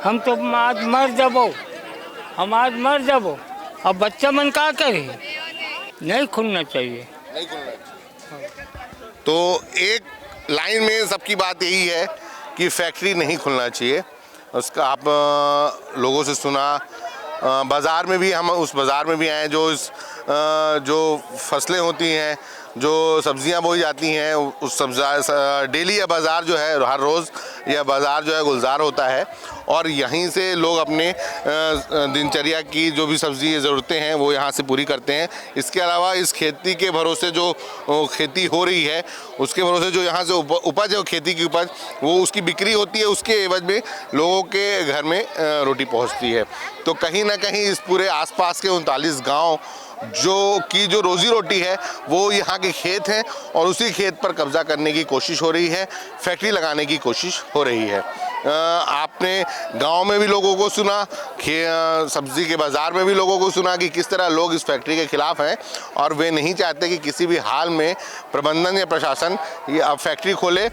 हम तो आज मर जाबो, हम आज मर जाबो, अब बच्चा मन का करे। नहीं खुलना चाहिए, नहीं खुलना चाहिए। तो एक लाइन में सबकी बात यही है कि फैक्ट्री नहीं खुलना चाहिए। उसका आप लोगों से सुना, बाज़ार में भी हम उस बाज़ार में भी आए जो फसलें होती हैं, जो सब्जियां बोई जाती हैं, उस डेली यह बाज़ार जो है, हर रोज़ यह बाज़ार जो है गुलजार होता है। और यहीं से लोग अपने दिनचर्या की जो भी सब्जी ज़रूरतें हैं वो यहाँ से पूरी करते हैं। इसके अलावा इस खेती के भरोसे जो खेती हो रही है, उसके भरोसे जो यहाँ से उपज है, खेती की उपज, वो उसकी बिक्री होती है, उसके एवज में लोगों के घर में रोटी पहुँचती है। तो कहीं ना कहीं इस पूरे आसपास के 39 गाँव जो रोज़ी रोटी है वो यहाँ के खेत हैं और उसी खेत पर कब्जा करने की कोशिश हो रही है, फैक्ट्री लगाने की कोशिश हो रही है। आपने गांव में भी लोगों को सुना, सब्जी के बाज़ार में भी लोगों को सुना कि किस तरह लोग इस फैक्ट्री के खिलाफ हैं और वे नहीं चाहते कि किसी भी हाल में प्रबंधन या प्रशासन ये अब फैक्ट्री खोले।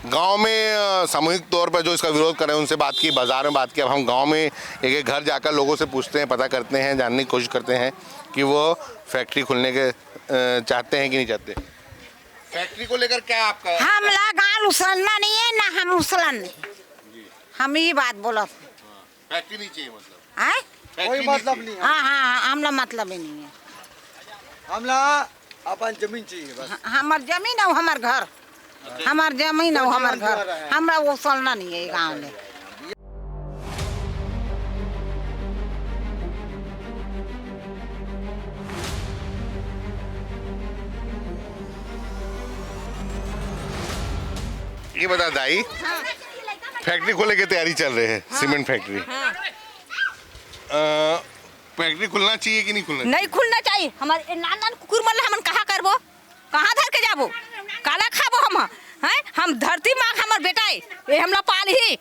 गांव में सामूहिक तौर पर जो इसका विरोध कर रहे हैं उनसे बात की, बाज़ार में बात की। अब हम गांव में एक घर जाकर लोगों से पूछते हैं, पता करते हैं, जानने की कोशिश करते हैं कि वो फैक्ट्री खुलने के चाहते हैं कि नहीं चाहते। फैक्ट्री को लेकर क्या आपका? हमला गाल उछलना नहीं है ना, हम उछलन नहीं, हम ये बात बोला। फैक्ट्री नहीं चाहिए मतलब? हाँ, कोई मतलब नहीं है। हाँ, हमला मतलब ही नहीं है। हमला अपन जमीन चाहिए बस। हमार जमीन और हमार घर, हमार जमीन और हमार घर, हमरा वो उछलना नहीं है गाँव में। ये बता दाई, फैक्ट्री खोलने की तैयारी चल रही है, सीमेंट फैक्ट्री। फैक्ट्री खुलना चाहिए कि नहीं खुलना नहीं खुलना चाहिए। हमारे नान नान कुकुर मल्ला हमन कहाँ करबो, कहाँ धर के जाबो, काला खाबो हम हैं? हम धरती माँ हमर बेटा है, ये हमला पाल ही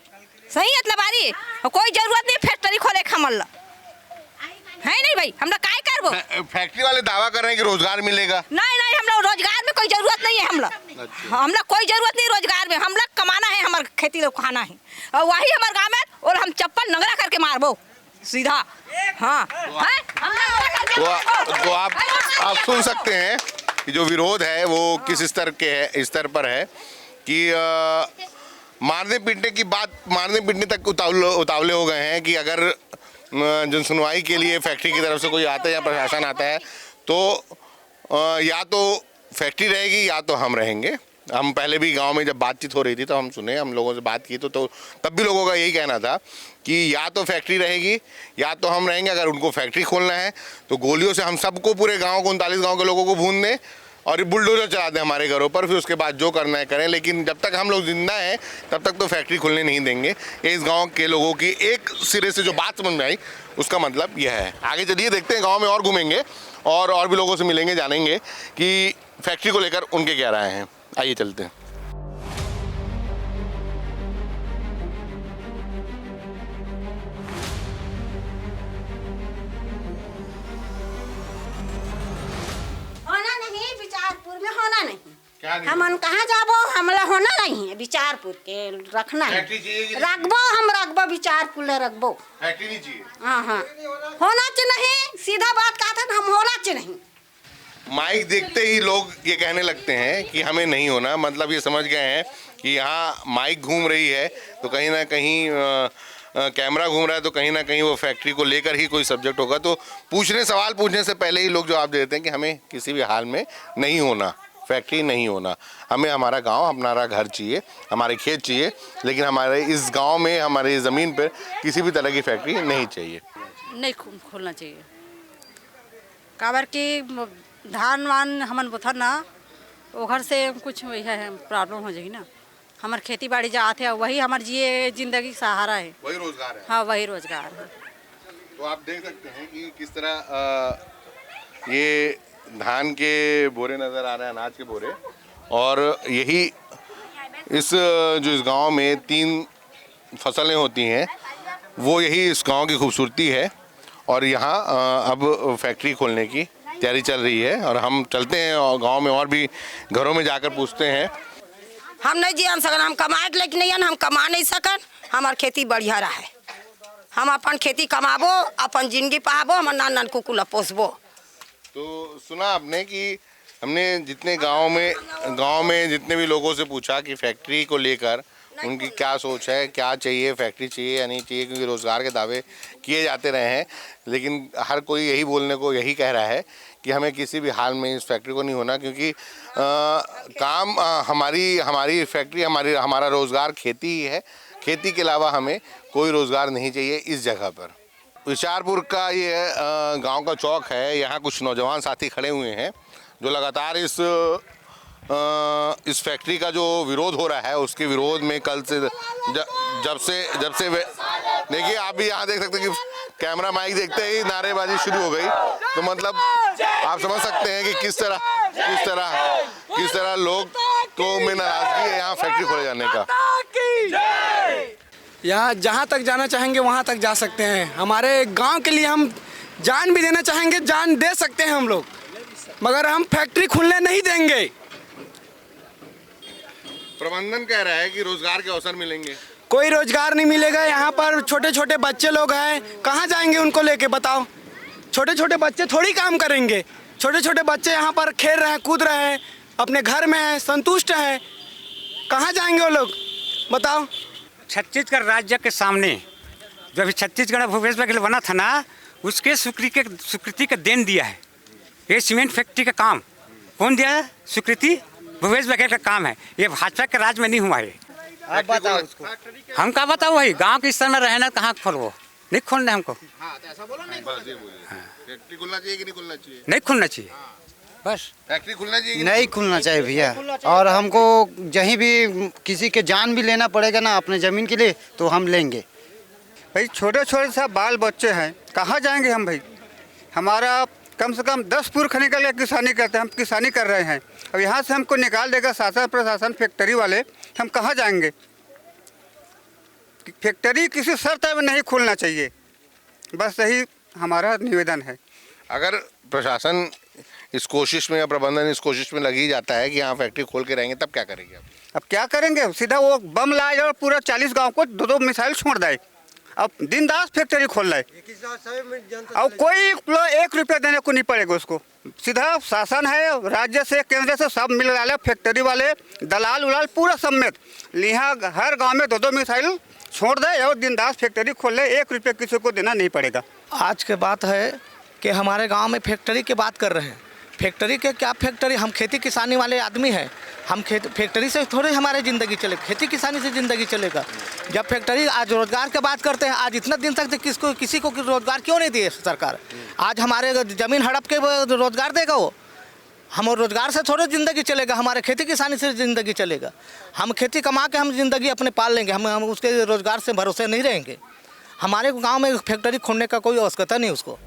सही मतलब बारी कोई जरूरत नहीं फैक्ट्री खोले हमला है नहीं भाई। हमला काय करबो? फैक्ट्री वाले दावा कर रहे हैं कि रोजगार मिलेगा। नहीं नहीं, हमला रोजगार में कोई जरूरत नहीं है। हमला कोई जरूरत नहीं रोजगार में, हमला कमाना है, हमारे खेती लोग खाना है और वही हमारे गाँव में। और हम चप्पल नंगरा करके मारबो सीधा। हाँ तो आप सुन सकते हैं कि जो विरोध है वो किस स्तर पर है कि मारने पीटने की बात, मारने पीटने तक उतावले हो गए हैं कि अगर जनसुनवाई के लिए फैक्ट्री की तरफ से कोई आता है या प्रशासन आता है तो या तो फैक्ट्री रहेगी या तो हम रहेंगे। हम पहले भी गांव में जब बातचीत हो रही थी तो हम सुने, हम लोगों से बात की तो तब भी लोगों का यही कहना था कि या तो फैक्ट्री रहेगी या तो हम रहेंगे। अगर उनको फैक्ट्री खोलना है तो गोलियों से हम सबको, पूरे गांव को, 39 गांव के लोगों को भून दें और बुलडोजर चला दें हमारे घरों पर, फिर उसके बाद जो करना है करें। लेकिन जब तक हम लोग जिंदा हैं तब तक तो फैक्ट्री खुलने नहीं देंगे। इस गांव के लोगों की एक सिरे से जो बात समझ में आई उसका मतलब यह है। आगे चलिए देखते हैं, गांव में और घूमेंगे और भी लोगों से मिलेंगे, जानेंगे कि फैक्ट्री को लेकर उनके क्या राय हैं। आइए चलते हैं। होना नहीं, विचारपुर में होना नहीं। क्या हमन कहाँ जाबो, हमला होना नहीं है विचारपुर के रखना है। रखबो, हम रखबो विचारपुर ले रखबो। फैक्ट्री नहीं चाहिए। हाँ होना चाहिए नहीं, सीधा बात कहते हैं, हम होना चाहिए नहीं। माइक देखते ही लोग ये कहने लगते हैं कि हमें नहीं होना, मतलब ये समझ गए हैं कि यहाँ माइक घूम रही है तो कहीं ना कहीं कैमरा घूम रहा है तो कहीं ना कहीं वो फैक्ट्री को लेकर ही कोई सब्जेक्ट होगा। तो सवाल पूछने से पहले ही लोग जवाब दे देते हैं कि हमें किसी भी हाल में नहीं होना, फैक्ट्री नहीं होना। हमें हमारा गांव, हमारा घर चाहिए, हमारे खेत चाहिए, लेकिन हमारे इस गांव में, हमारे ज़मीन पर किसी भी तरह की फैक्ट्री नहीं चाहिए। नहीं खोलना चाहिए, काबर की धान वान हमन बोथर ना ओघर से कुछ वही है प्रॉब्लम हो जाएगी ना। हमार खेती बाड़ी जाते है, वही हमार जिए जिंदगी का सहारा है, वही रोजगार है। हाँ वही रोजगार है। तो आप देख सकते हैं कि किस तरह ये धान के बोरे नज़र आ रहे हैं, अनाज के बोरे, और यही इस गांव में 3 फसलें होती हैं, वो यही इस गांव की खूबसूरती है। और यहाँ अब फैक्ट्री खोलने की तैयारी चल रही है और हम चलते हैं और गांव में और भी घरों में जाकर पूछते हैं। हम नहीं जी सकन, हम कमाए के लेकिन नहीं, हम कमा नहीं सकन। हमार खेती बढ़िया रहा है, हम अपन खेती कमाबो, अपन जिंदगी पाबो, हमार नान नान कुकुला पोसबो। तो सुना आपने कि हमने जितने गांव में जितने भी लोगों से पूछा कि फैक्ट्री को लेकर उनकी क्या सोच है, क्या चाहिए, फैक्ट्री चाहिए या नहीं चाहिए, क्योंकि रोज़गार के दावे किए जाते रहे हैं, लेकिन हर कोई यही कह रहा है कि हमें किसी भी हाल में इस फैक्ट्री को नहीं होना, क्योंकि काम हमारी फैक्ट्री, हमारा रोज़गार खेती ही है। खेती के अलावा हमें कोई रोज़गार नहीं चाहिए इस जगह पर। विचारपुर का ये गांव का चौक है, यहाँ कुछ नौजवान साथी खड़े हुए हैं जो लगातार इस फैक्ट्री का जो विरोध हो रहा है उसके विरोध में कल से जब से देखिए, आप भी यहाँ देख सकते हैं कि कैमरा माइक देखते ही नारेबाजी शुरू हो गई। तो मतलब आप समझ सकते हैं कि किस तरह लोग को में नाराजगी है यहाँ फैक्ट्री खोले जाने का। यहाँ जहाँ तक जाना चाहेंगे वहाँ तक जा सकते हैं। हमारे गांव के लिए हम जान भी देना चाहेंगे, जान दे सकते हैं हम लोग, मगर हम फैक्ट्री खुलने नहीं देंगे। प्रबंधन कह रहा है कि रोजगार के अवसर मिलेंगे, कोई रोजगार नहीं मिलेगा। यहाँ पर छोटे छोटे बच्चे लोग हैं, कहाँ जाएंगे उनको लेके बताओ? छोटे छोटे बच्चे थोड़ी काम करेंगे। छोटे छोटे बच्चे यहाँ पर खेल रहे हैं, कूद रहे हैं, अपने घर में हैं, संतुष्ट हैं, कहाँ जाएंगे वो लोग बताओ? छत्तीसगढ़ राज्य के सामने जब छत्तीसगढ़ भूपेश बघेल बना था ना, उसके स्वीकृति का देन दिया है। ये सीमेंट फैक्ट्री का काम कौन दिया है? स्वीकृति भूपेश बघेल का काम है। ये भाजपा के राज में नहीं हुआ है। आप बताओ उसको। हम क्या बताओ, वही गांव के स्तर में रहना, कहाँ खोलवो? नहीं खोलना हमको। फैक्ट्री खुलना चाहिए कि नहीं खुलना चाहिए? नहीं खुलना चाहिए, बस फैक्ट्री खुलना चाहिए। नहीं खुलना चाहिए भैया। और हमको कहीं भी किसी के जान भी लेना पड़ेगा ना अपने ज़मीन के लिए तो हम लेंगे। भाई छोटे छोटे सब बाल बच्चे हैं, कहाँ जाएंगे हम भाई? हमारा कम से कम 10 पुरख निकल के किसानी करते हैं, हम किसानी कर रहे हैं। अब यहाँ से हमको निकाल देगा शासन प्रशासन फैक्ट्री वाले, हम कहाँ जाएंगे? फैक्ट्री किसी शर्त में नहीं खोलना चाहिए, बस यही हमारा निवेदन है। अगर प्रशासन इस कोशिश में या प्रबंधन इस कोशिश में लगी जाता है कि यहाँ फैक्ट्री खोल के रहेंगे, तब क्या करेंगे? अब क्या करेंगे? सीधा वो बम लाए और पूरा 40 गांव को 2-2 मिसाइल छोड़ दे। अब दिन दास फैक्ट्री खोल रहा है और कोई 1 रुपया देने को नहीं पड़ेगा उसको। सीधा शासन है, राज्य से केंद्र से सब मिल रहा है, फैक्ट्री वाले दलाल उलाल पूरा समेत यहाँ हर गांव में 2-2 मिसाइल छोड़ दे और दिन दास फैक्ट्री खोल ले, 1 रुपया किसी को देना नहीं पड़ेगा। आज के बात है कि हमारे गांव में फैक्ट्री की बात कर रहे हैं। फैक्ट्री के क्या फैक्ट्री? हम खेती किसानी वाले आदमी हैं, हम फैक्ट्री से थोड़ी हमारी ज़िंदगी चलेगी, खेती किसानी से ज़िंदगी चलेगा। जब फैक्ट्री आज रोज़गार की बात करते हैं, आज इतना दिन तक किसी को रोज़गार क्यों नहीं दिए सरकार? आज हमारे ज़मीन हड़प के रोज़गार देगा वो? हम रोज़गार से थोड़ी ज़िंदगी चलेगा, हमारे खेती किसानी से ज़िंदगी चलेगा। हम खेती कमा के हम ज़िंदगी अपने पाल लेंगे, हम उसके रोज़गार से भरोसे नहीं रहेंगे। हमारे गाँव में फैक्ट्री खोलने का कोई आवश्यकता नहीं उसको।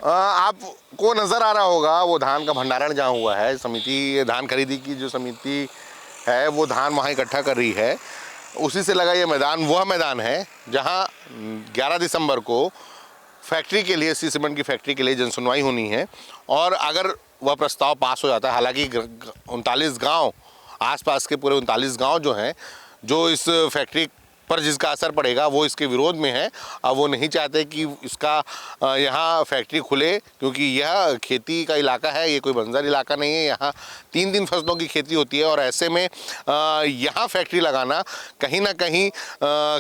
आपको नज़र आ रहा होगा वो धान का भंडारण जहाँ हुआ है, समिति धान खरीदी की जो समिति है वो धान वहाँ इकट्ठा कर रही है, उसी से लगा ये मैदान वह मैदान है जहाँ 11 दिसंबर को फैक्ट्री के लिए, सीमेंट की फैक्ट्री के लिए जनसुनवाई होनी है। और अगर वह प्रस्ताव पास हो जाता है, हालांकि 39 गाँव, आसपास के पूरे 39 गाँव जो हैं, जो इस फैक्ट्री पर जिसका असर पड़ेगा वो इसके विरोध में है। अब वो नहीं चाहते कि इसका यहाँ फैक्ट्री खुले, क्योंकि यह खेती का इलाका है, ये कोई बंजर इलाका नहीं है। यहाँ 3 फसलों की खेती होती है और ऐसे में यहाँ फैक्ट्री लगाना कहीं ना कहीं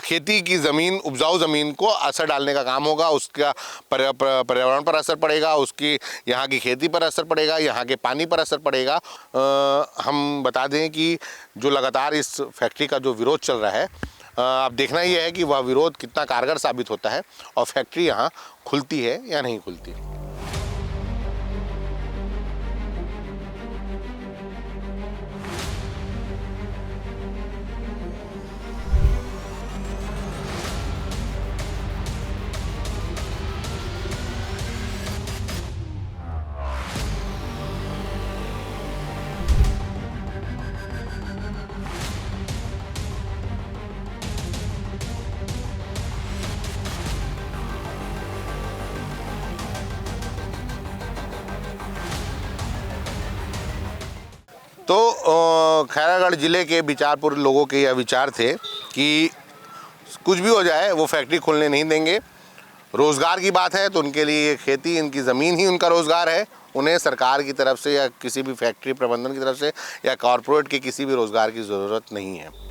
खेती की ज़मीन, उपजाऊ ज़मीन को असर डालने का काम होगा। उसका पर्यावरण पर असर पड़ेगा, उसकी यहाँ की खेती पर असर पड़ेगा, यहाँ के पानी पर असर पड़ेगा। हम बता दें कि जो लगातार इस फैक्ट्री का जो विरोध चल रहा है, अब देखना यह है कि वह विरोध कितना कारगर साबित होता है और फैक्ट्री यहाँ खुलती है या नहीं खुलती। तो खैरागढ़ ज़िले के बिचारपुर लोगों के यह विचार थे कि कुछ भी हो जाए वो फैक्ट्री खोलने नहीं देंगे। रोज़गार की बात है तो उनके लिए खेती, इनकी ज़मीन ही उनका रोज़गार है। उन्हें सरकार की तरफ से या किसी भी फैक्ट्री प्रबंधन की तरफ से या कॉरपोरेट के किसी भी रोज़गार की ज़रूरत नहीं है।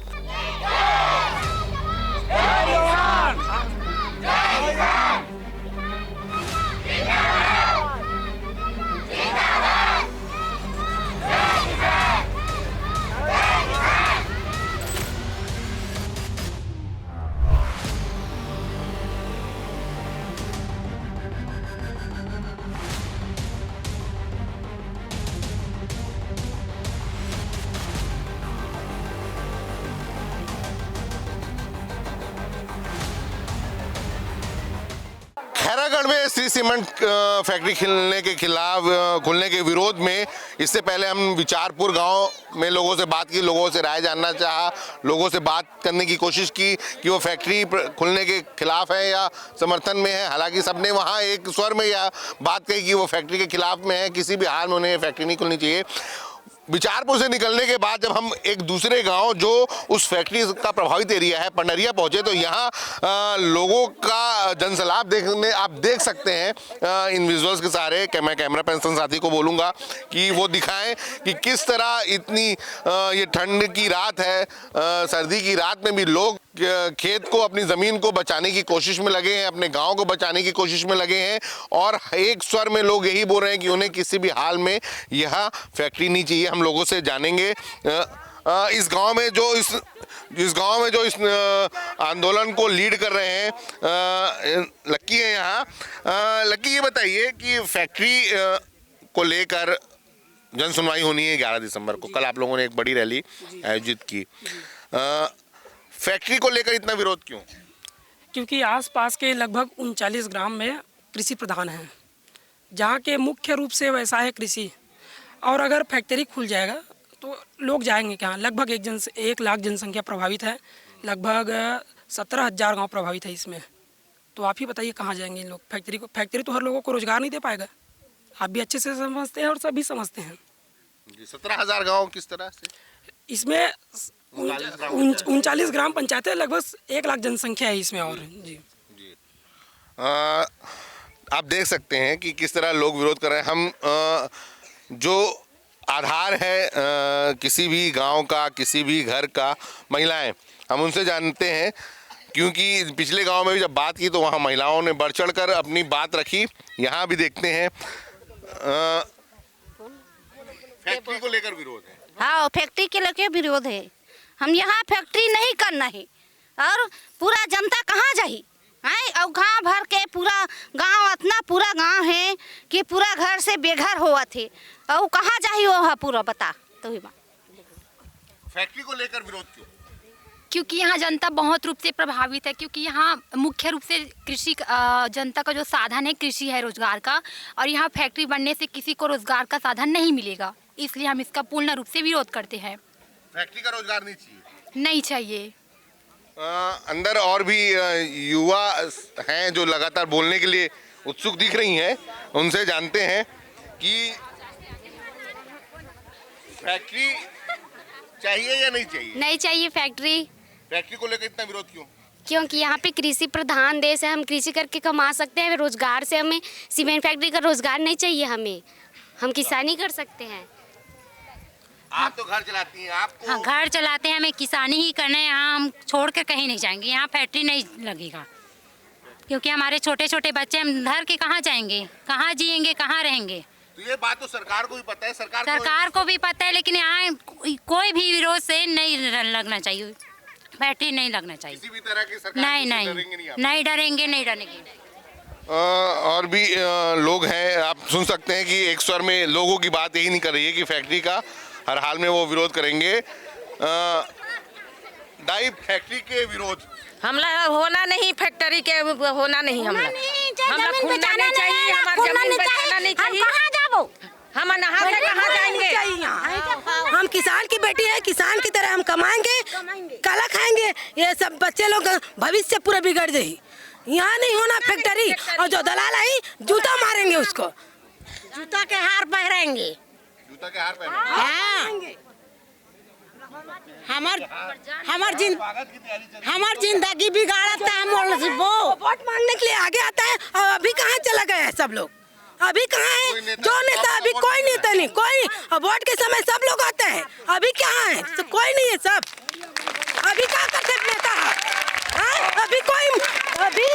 खैरागढ़ में श्री सीमेंट फैक्ट्री खुलने के विरोध में इससे पहले हम बिचारपुर गांव में लोगों से बात की, लोगों से राय जानना चाहा, लोगों से बात करने की कोशिश की कि वो फैक्ट्री खुलने के खिलाफ है या समर्थन में है। हालांकि सबने वहां एक स्वर में यह बात कही कि वो फैक्ट्री के खिलाफ में है, किसी भी हाल में उन्हें फैक्ट्री नहीं खुलनी चाहिए। बिचारपुर से निकलने के बाद जब हम एक दूसरे गांव जो उस फैक्ट्री का प्रभावित एरिया है, पंडरिया, पहुंचे तो यहाँ लोगों का जनसलाब देखने आप देख सकते हैं इन विजुअल्स के सहारे। मैं कैमरा पर्सन साथी को बोलूँगा कि वो दिखाएं कि किस तरह इतनी ये ठंड की रात है, सर्दी की रात में भी लोग खेत को, अपनी ज़मीन को बचाने की कोशिश में लगे हैं, अपने गांव को बचाने की कोशिश में लगे हैं। और एक स्वर में लोग यही बोल रहे हैं कि उन्हें किसी भी हाल में यह फैक्ट्री नहीं चाहिए। हम लोगों से जानेंगे इस गांव में जो इस आंदोलन को लीड कर रहे हैं, लक्की है यहाँ। लक्की, ये बताइए कि फैक्ट्री को लेकर जन सुनवाई होनी है 11 दिसंबर को। कल आप लोगों ने एक बड़ी रैली आयोजित की, फैक्ट्री को लेकर इतना विरोध क्यों? क्योंकि आसपास के लगभग 39 ग्राम में कृषि प्रधान हैं, जहाँ के मुख्य रूप से व्यवसाय है कृषि। और अगर फैक्ट्री खुल जाएगा तो लोग जाएंगे कहाँ? लगभग 1 लाख जनसंख्या प्रभावित है, लगभग 17,000 गांव प्रभावित है इसमें। तो आप ही बताइए कहाँ जाएंगे इन लोग? फैक्ट्री तो हर लोगों को रोजगार नहीं दे पाएगा। आप भी अच्छे से समझते हैं और सभी समझते हैं। 17,000 गांव किस तरह से? इसमें 39 ग्राम पंचायत है, लगभग 1 लाख जनसंख्या है इसमें। और जी आप देख सकते हैं कि किस तरह लोग विरोध कर रहे हैं। हम जो आधार है किसी भी गांव का, किसी भी घर का, महिलाएं, हम उनसे जानते हैं, क्योंकि पिछले गांव में भी जब बात की तो वहां महिलाओं ने बढ़ चढ़ कर अपनी बात रखी। यहाँ भी देखते हैं फैक्ट्री को लेकर विरोध है। हाँ, फैक्ट्री के लेकर विरोध है। हम यहाँ फैक्ट्री नहीं करना है और पूरा जनता कहाँ जाही है। और गाँव भर के पूरा गांव, इतना पूरा गांव है कि पूरा घर से बेघर हुआ थे और कहाँ जाही वो पूरा बता तो ही। फैक्ट्री को लेकर विरोध क्यों? क्योंकि यहाँ जनता बहुत रूप से प्रभावित है, क्योंकि यहाँ मुख्य रूप से कृषि, जनता का जो साधन है कृषि है रोजगार का, और यहाँ फैक्ट्री बनने से किसी को रोजगार का साधन नहीं मिलेगा, इसलिए हम इसका पूर्ण रूप से विरोध करते हैं। फैक्ट्री का रोजगार नहीं चाहिए? नहीं चाहिए। अंदर और भी युवा हैं जो लगातार बोलने के लिए उत्सुक दिख रही हैं, उनसे जानते हैं कि फैक्ट्री चाहिए या नहीं चाहिए? नहीं चाहिए फैक्ट्री। फैक्ट्री को लेकर इतना विरोध क्यों? क्योंकि यहाँ पे कृषि प्रधान देश है, हम कृषि करके कमा सकते हैं रोजगार से। हमें सीमेंट फैक्ट्री का रोजगार नहीं चाहिए, हम किसानी कर सकते हैं। आप तो घर चलाती हैं, आपको? हाँ, घर चलाते हैं, हमें किसानी ही करना है। यहाँ हम छोड़ कर कहीं नहीं जाएंगे, यहाँ फैक्ट्री नहीं लगेगा, क्योंकि हमारे छोटे छोटे बच्चे, हम घर के कहाँ जाएंगे, कहाँ जिएंगे, कहाँ रहेंगे। तो ये बात तो सरकार को भी पता है, सरकार को भी पता है, लेकिन यहाँ कोई भी विरोध से नहीं लगना चाहिए, फैक्ट्री नहीं लगना चाहिए। किसी भी तरह की सरकार नहीं डरेंगे। और भी लोग हैं, आप सुन सकते हैं कि एक स्वर में लोगों की बात यही नहीं कर रही है कि फैक्ट्री का हर हाल में वो विरोध करेंगे। दाई, फैक्ट्री के विरोध हमला होना नहीं, फैक्ट्री के होना नहीं, हमला खुलना नहीं चाहिए, हमारी जमीन बचाना नहीं चाहिए। कहाँ जाबो? हम नहा से कहाँ जाएंगे? हम किसान की बेटी है, किसान की तरह हम कमाएंगे, काला खाएंगे। ये सब बच्चे लोग भविष्य पूरा बिगड़ जाए। यहाँ नहीं होना फैक्ट्री, और जो दलाल आई जूता मारेंगे उसको, जूता के हार पहनेंगे। जूता के हार पहनेंगे। हमार जिंदगी बिगाड़ता है। वोट मांगने के लिए आगे आता है, और अभी कहाँ चला गया है सब लोग? अभी कहाँ है जो नेता? अभी कोई नेता नहीं, कोई। वोट के समय सब लोग आते हैं, अभी कहाँ है? तो कोई नहीं है, सब अभी क्या करते नेता है? अभी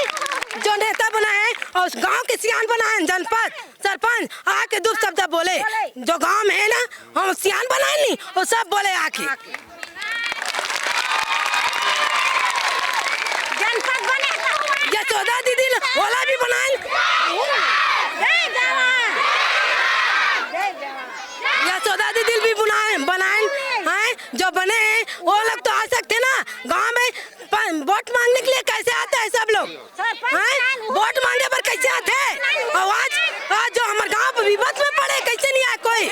जो नेता बना है और गांव के सियान बना है, जनपद सरपंच आके दो शब्द बोले, जो गांव में है ना, हम सियान बनाए नहीं, वो सब बोले आके। जनपद बने, यशोदा दीदी ओला भी बनाए, यशोदा दीदी भी बनाए हैं, जो बने हैं वो लोग तो आ सकते ना गांव में। वोट मांगने के लिए कैसे आते हैं सब लोग? वोट मांगने पर कैसे आते हैं? और आज जो हमारे गांव विपद में पड़े, कैसे नहीं आए कोई?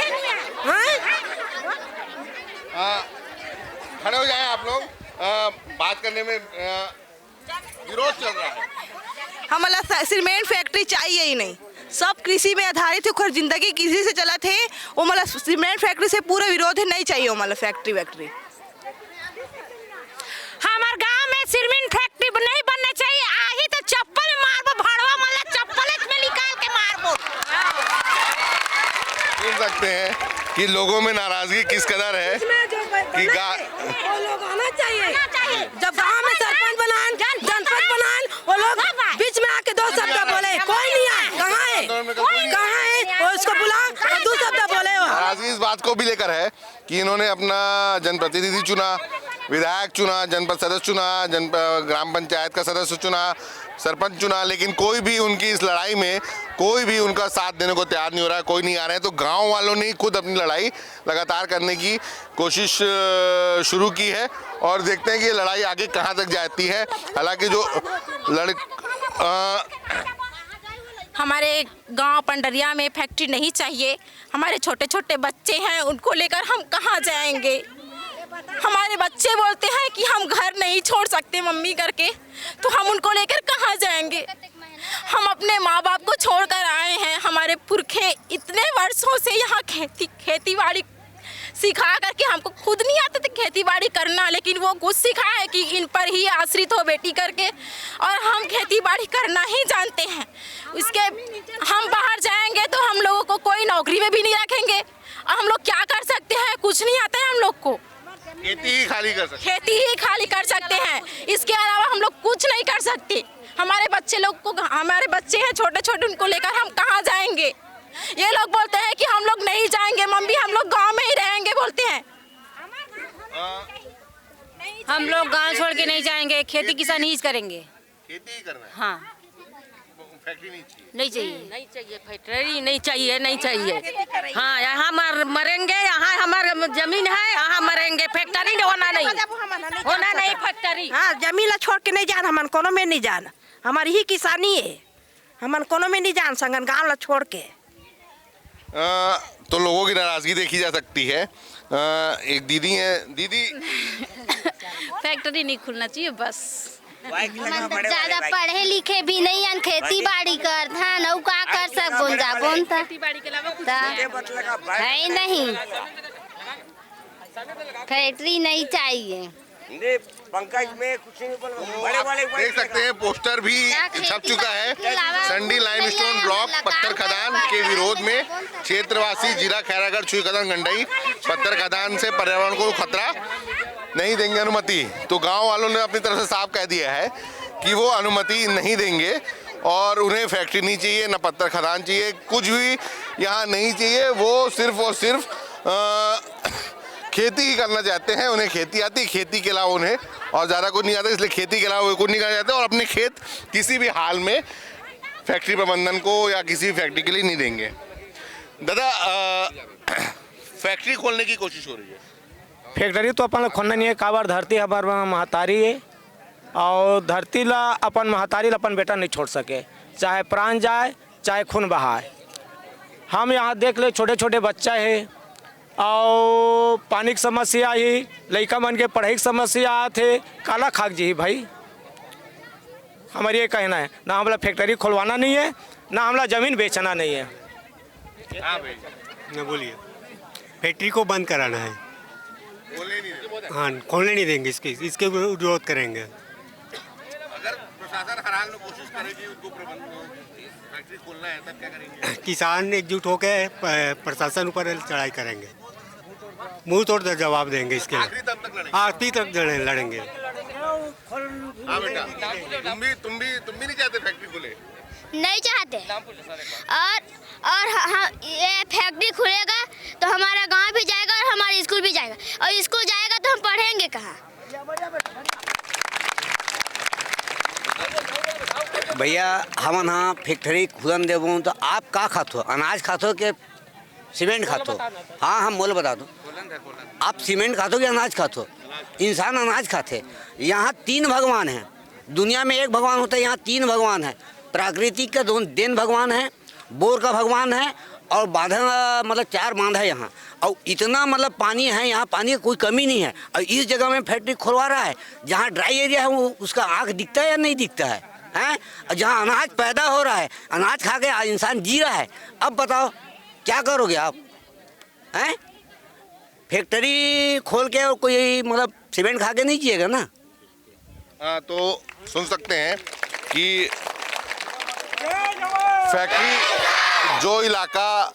खड़े हो जाए आप लोग, बात करने में विरोध चल रहा है। हमारा सीमेंट फैक्ट्री चाहिए ही नहीं, सब कृषि में आधारित है, जिंदगी कृषि से चला थे। वो मतलब सीमेंट फैक्ट्री से पूरा विरोध है, नहीं चाहिए वो मतलब फैक्ट्री। हमारे गांव में सीमेंट फैक्ट्री नहीं बनना चाहिए। आही तो चप्पल मारबो, भड़वा मतलब चप्पल में निकाल के मारबो। सुन सकते हैं कि लोगों में नाराजगी किस कदर है कि वो लोग आना चाहिए। जब गांव में सरपंच बनाए, जनपद बनाए, वो लोग बीच में आके दो शब्द बोले, कोई नहीं आए। कहाँ है उसको बुला, दो शब्द बोले। नाराजगी इस बात को भी लेकर है कि इन्होंने अपना जनप्रतिनिधि चुना, विधायक चुना, जनपद सदस्य चुना, ग्राम पंचायत का सदस्य चुना, सरपंच चुना, लेकिन कोई भी उनकी इस लड़ाई में कोई भी उनका साथ देने को तैयार नहीं हो रहा है, कोई नहीं आ रहा है। तो गांव वालों ने खुद अपनी लड़ाई लगातार करने की कोशिश शुरू की है और देखते हैं कि ये लड़ाई आगे कहां तक जाती है। हालांकि जो हमारे गांव पंडरिया में फैक्ट्री नहीं चाहिए। हमारे छोटे छोटे बच्चे हैं, उनको लेकर हम कहाँ जाएंगे। हमारे बच्चे बोलते हैं कि हम घर नहीं छोड़ सकते मम्मी करके, तो हम उनको लेकर कहाँ जाएंगे। हम अपने माँ बाप को छोड़कर आए हैं। हमारे पुरखे इतने वर्षों से यहाँ खेती बाड़ी सिखा करके, हमको खुद नहीं आते थे खेती बाड़ी करना, लेकिन वो कुछ सिखाए कि इन पर ही आश्रित हो बेटी करके, और हम खेती बाड़ी करना ही जानते हैं। उसके हम बाहर जाएंगे तो हम लोगों को कोई नौकरी में भी नहीं रखेंगे, और हम लोग क्या कर सकते हैं, कुछ नहीं आता है हम लोग को। खेती ही खाली कर सकते, खेती ही खाली कर सकते हैं, इसके अलावा हम लोग कुछ नहीं कर सकते। हमारे बच्चे लोग को, हमारे बच्चे हैं छोटे छोटे, उनको लेकर हम कहाँ जाएंगे। ये लोग बोलते हैं कि हम लोग नहीं जाएंगे मम्मी, हम लोग गांव में ही रहेंगे बोलते हैं। हम लोग गांव छोड़ के नहीं जाएंगे, खेती किसानी ही करेंगे। खेती ही करना है। हाँ, फैक्ट्री नहीं चाहिए, नहीं चाहिए, नहीं चाहिए फैक्ट्री, नहीं चाहिए, नहीं चाहिए। हाँ, यहाँ मरेंगे, यहाँ हमारा जमीन है, यहाँ मरेंगे। फैक्ट्री होना नहीं फैक्ट्री। हाँ, जमीन छोड़ के नहीं जान, हमन कोनो में नहीं जान, हमारी ही किसानी है, हमन कोनो में नहीं जान संगन गाँव ला छोड़ के। तो लोगों की नाराजगी देखी जा सकती है। एक दीदी है, दीदी फैक्ट्री नहीं खुलना चाहिए बस। ज्यादा पढ़े लिखे भी नहीं है, खेती बाड़ी कर था, का कर सब बोन था, है नहीं, फैक्ट्री नहीं चाहिए। पंकज में कुछ नहीं, देख सकते हैं पोस्टर भी छप चुका है। संडी लाइमस्टोन ब्लॉक पत्थर खदान के विरोध में क्षेत्रवासी जिला खैरागढ़ छुई कदम गंडई पत्थर खदान से पर्यावरण को खतरा नहीं देंगे अनुमति। तो गांव वालों ने अपनी तरफ से साफ कह दिया है कि वो अनुमति नहीं देंगे और उन्हें फैक्ट्री नहीं चाहिए, न पत्थर खदान चाहिए, कुछ भी यहाँ नहीं चाहिए। वो सिर्फ और सिर्फ खेती ही करना चाहते हैं। उन्हें खेती आती है, खेती के अलावा उन्हें और ज़्यादा कुछ नहीं आता, इसलिए खेती के अलावा वो कुछ नहीं करना चाहते और अपने खेत किसी भी हाल में फैक्ट्री प्रबंधन को या किसी फैक्ट्री के लिए नहीं देंगे। दादा, फैक्ट्री खोलने की कोशिश हो रही है। फैक्ट्री तो अपन खोलना नहीं है, काबर धरती हमार महतारी है और धरती ला अपन महतारी ला अपन बेटा नहीं छोड़ सके, चाहे प्राण जाए चाहे खून बहाए। हम यहाँ देख ले छोटे छोटे बच्चा है और पानी की समस्या ही, लड़का मन के पढ़ाई की समस्या थे, काला खाक जी भाई। हमारे ये कहना है, ना हमला फैक्ट्री खुलवाना नहीं है, ना हमला ज़मीन बेचना नहीं है। ना बोलिए, फैक्ट्री को बंद कराना है। हाँ, खोलने नहीं देंगे, इसके विरोध करेंगे। अगर प्रशासन हर हाल में कोशिश करेगी उनको फैक्ट्री खोलना है तब क्या करेंगे? किसान एकजुट होकर प्रशासन ऊपर चढ़ाई करेंगे, मुंह तोड़ जवाब देंगे इसके लिए, आखिरी तक लड़ेंगे। हाँ बेटा, तुम भी नहीं चाहते फैक्ट्री खुले? नहीं चाहते, और हाँ, ये फैक्ट्री खुलेगा तो हमारा गांव भी जाएगा और हमारा स्कूल भी जाएगा, और स्कूल जाएगा तो हम पढ़ेंगे कहाँ। भैया हम हाँ फैक्ट्री खुदन देवो तो आप का खाते हो, अनाज खाते हो कि सीमेंट खाते हो? हाँ, हम बोले बता दो, आप सीमेंट खाते हो कि अनाज खाते हो? इंसान अनाज खाते। यहाँ 3 भगवान हैं, दुनिया में 1 भगवान होता है, यहाँ 3 भगवान हैं। प्राकृतिक का देन भगवान है, बोर का भगवान है और बांधा मतलब 4 बांध है यहाँ, और इतना मतलब पानी है यहाँ, पानी की कोई कमी नहीं है। और इस जगह में फैक्ट्री खुलवा रहा है, जहाँ ड्राई एरिया है वो उसका आँख दिखता है या नहीं दिखता है, हैं? जहाँ अनाज पैदा हो रहा है, अनाज खा के इंसान जी रहा है। अब बताओ क्या करोगे आप, हैं? फैक्ट्री खोल के और कोई मतलब सीमेंट खा के नहीं जिएगा ना। हाँ, तो सुन सकते हैं कि फैक्ट्री जो इलाका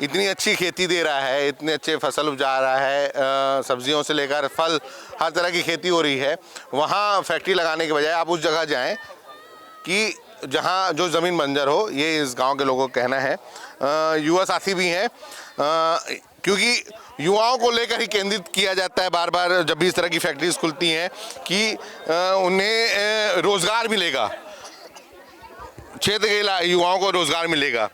इतनी अच्छी खेती दे रहा है, इतने अच्छे फसल उपजा रहा है, सब्जियों से लेकर फल हर तरह की खेती हो रही है, वहाँ फैक्ट्री लगाने के बजाय आप उस जगह जाएं कि जहाँ जो ज़मीन बंजर हो। ये इस गांव के लोगों का कहना है। युवा साथी भी हैं, क्योंकि युवाओं को लेकर ही केंद्रित किया जाता है बार बार जब भी इस तरह की फैक्ट्रीज खुलती हैं कि उन्हें रोज़गार मिलेगा। क्षेत्र के युवाओं को रोजगार मिलेगा।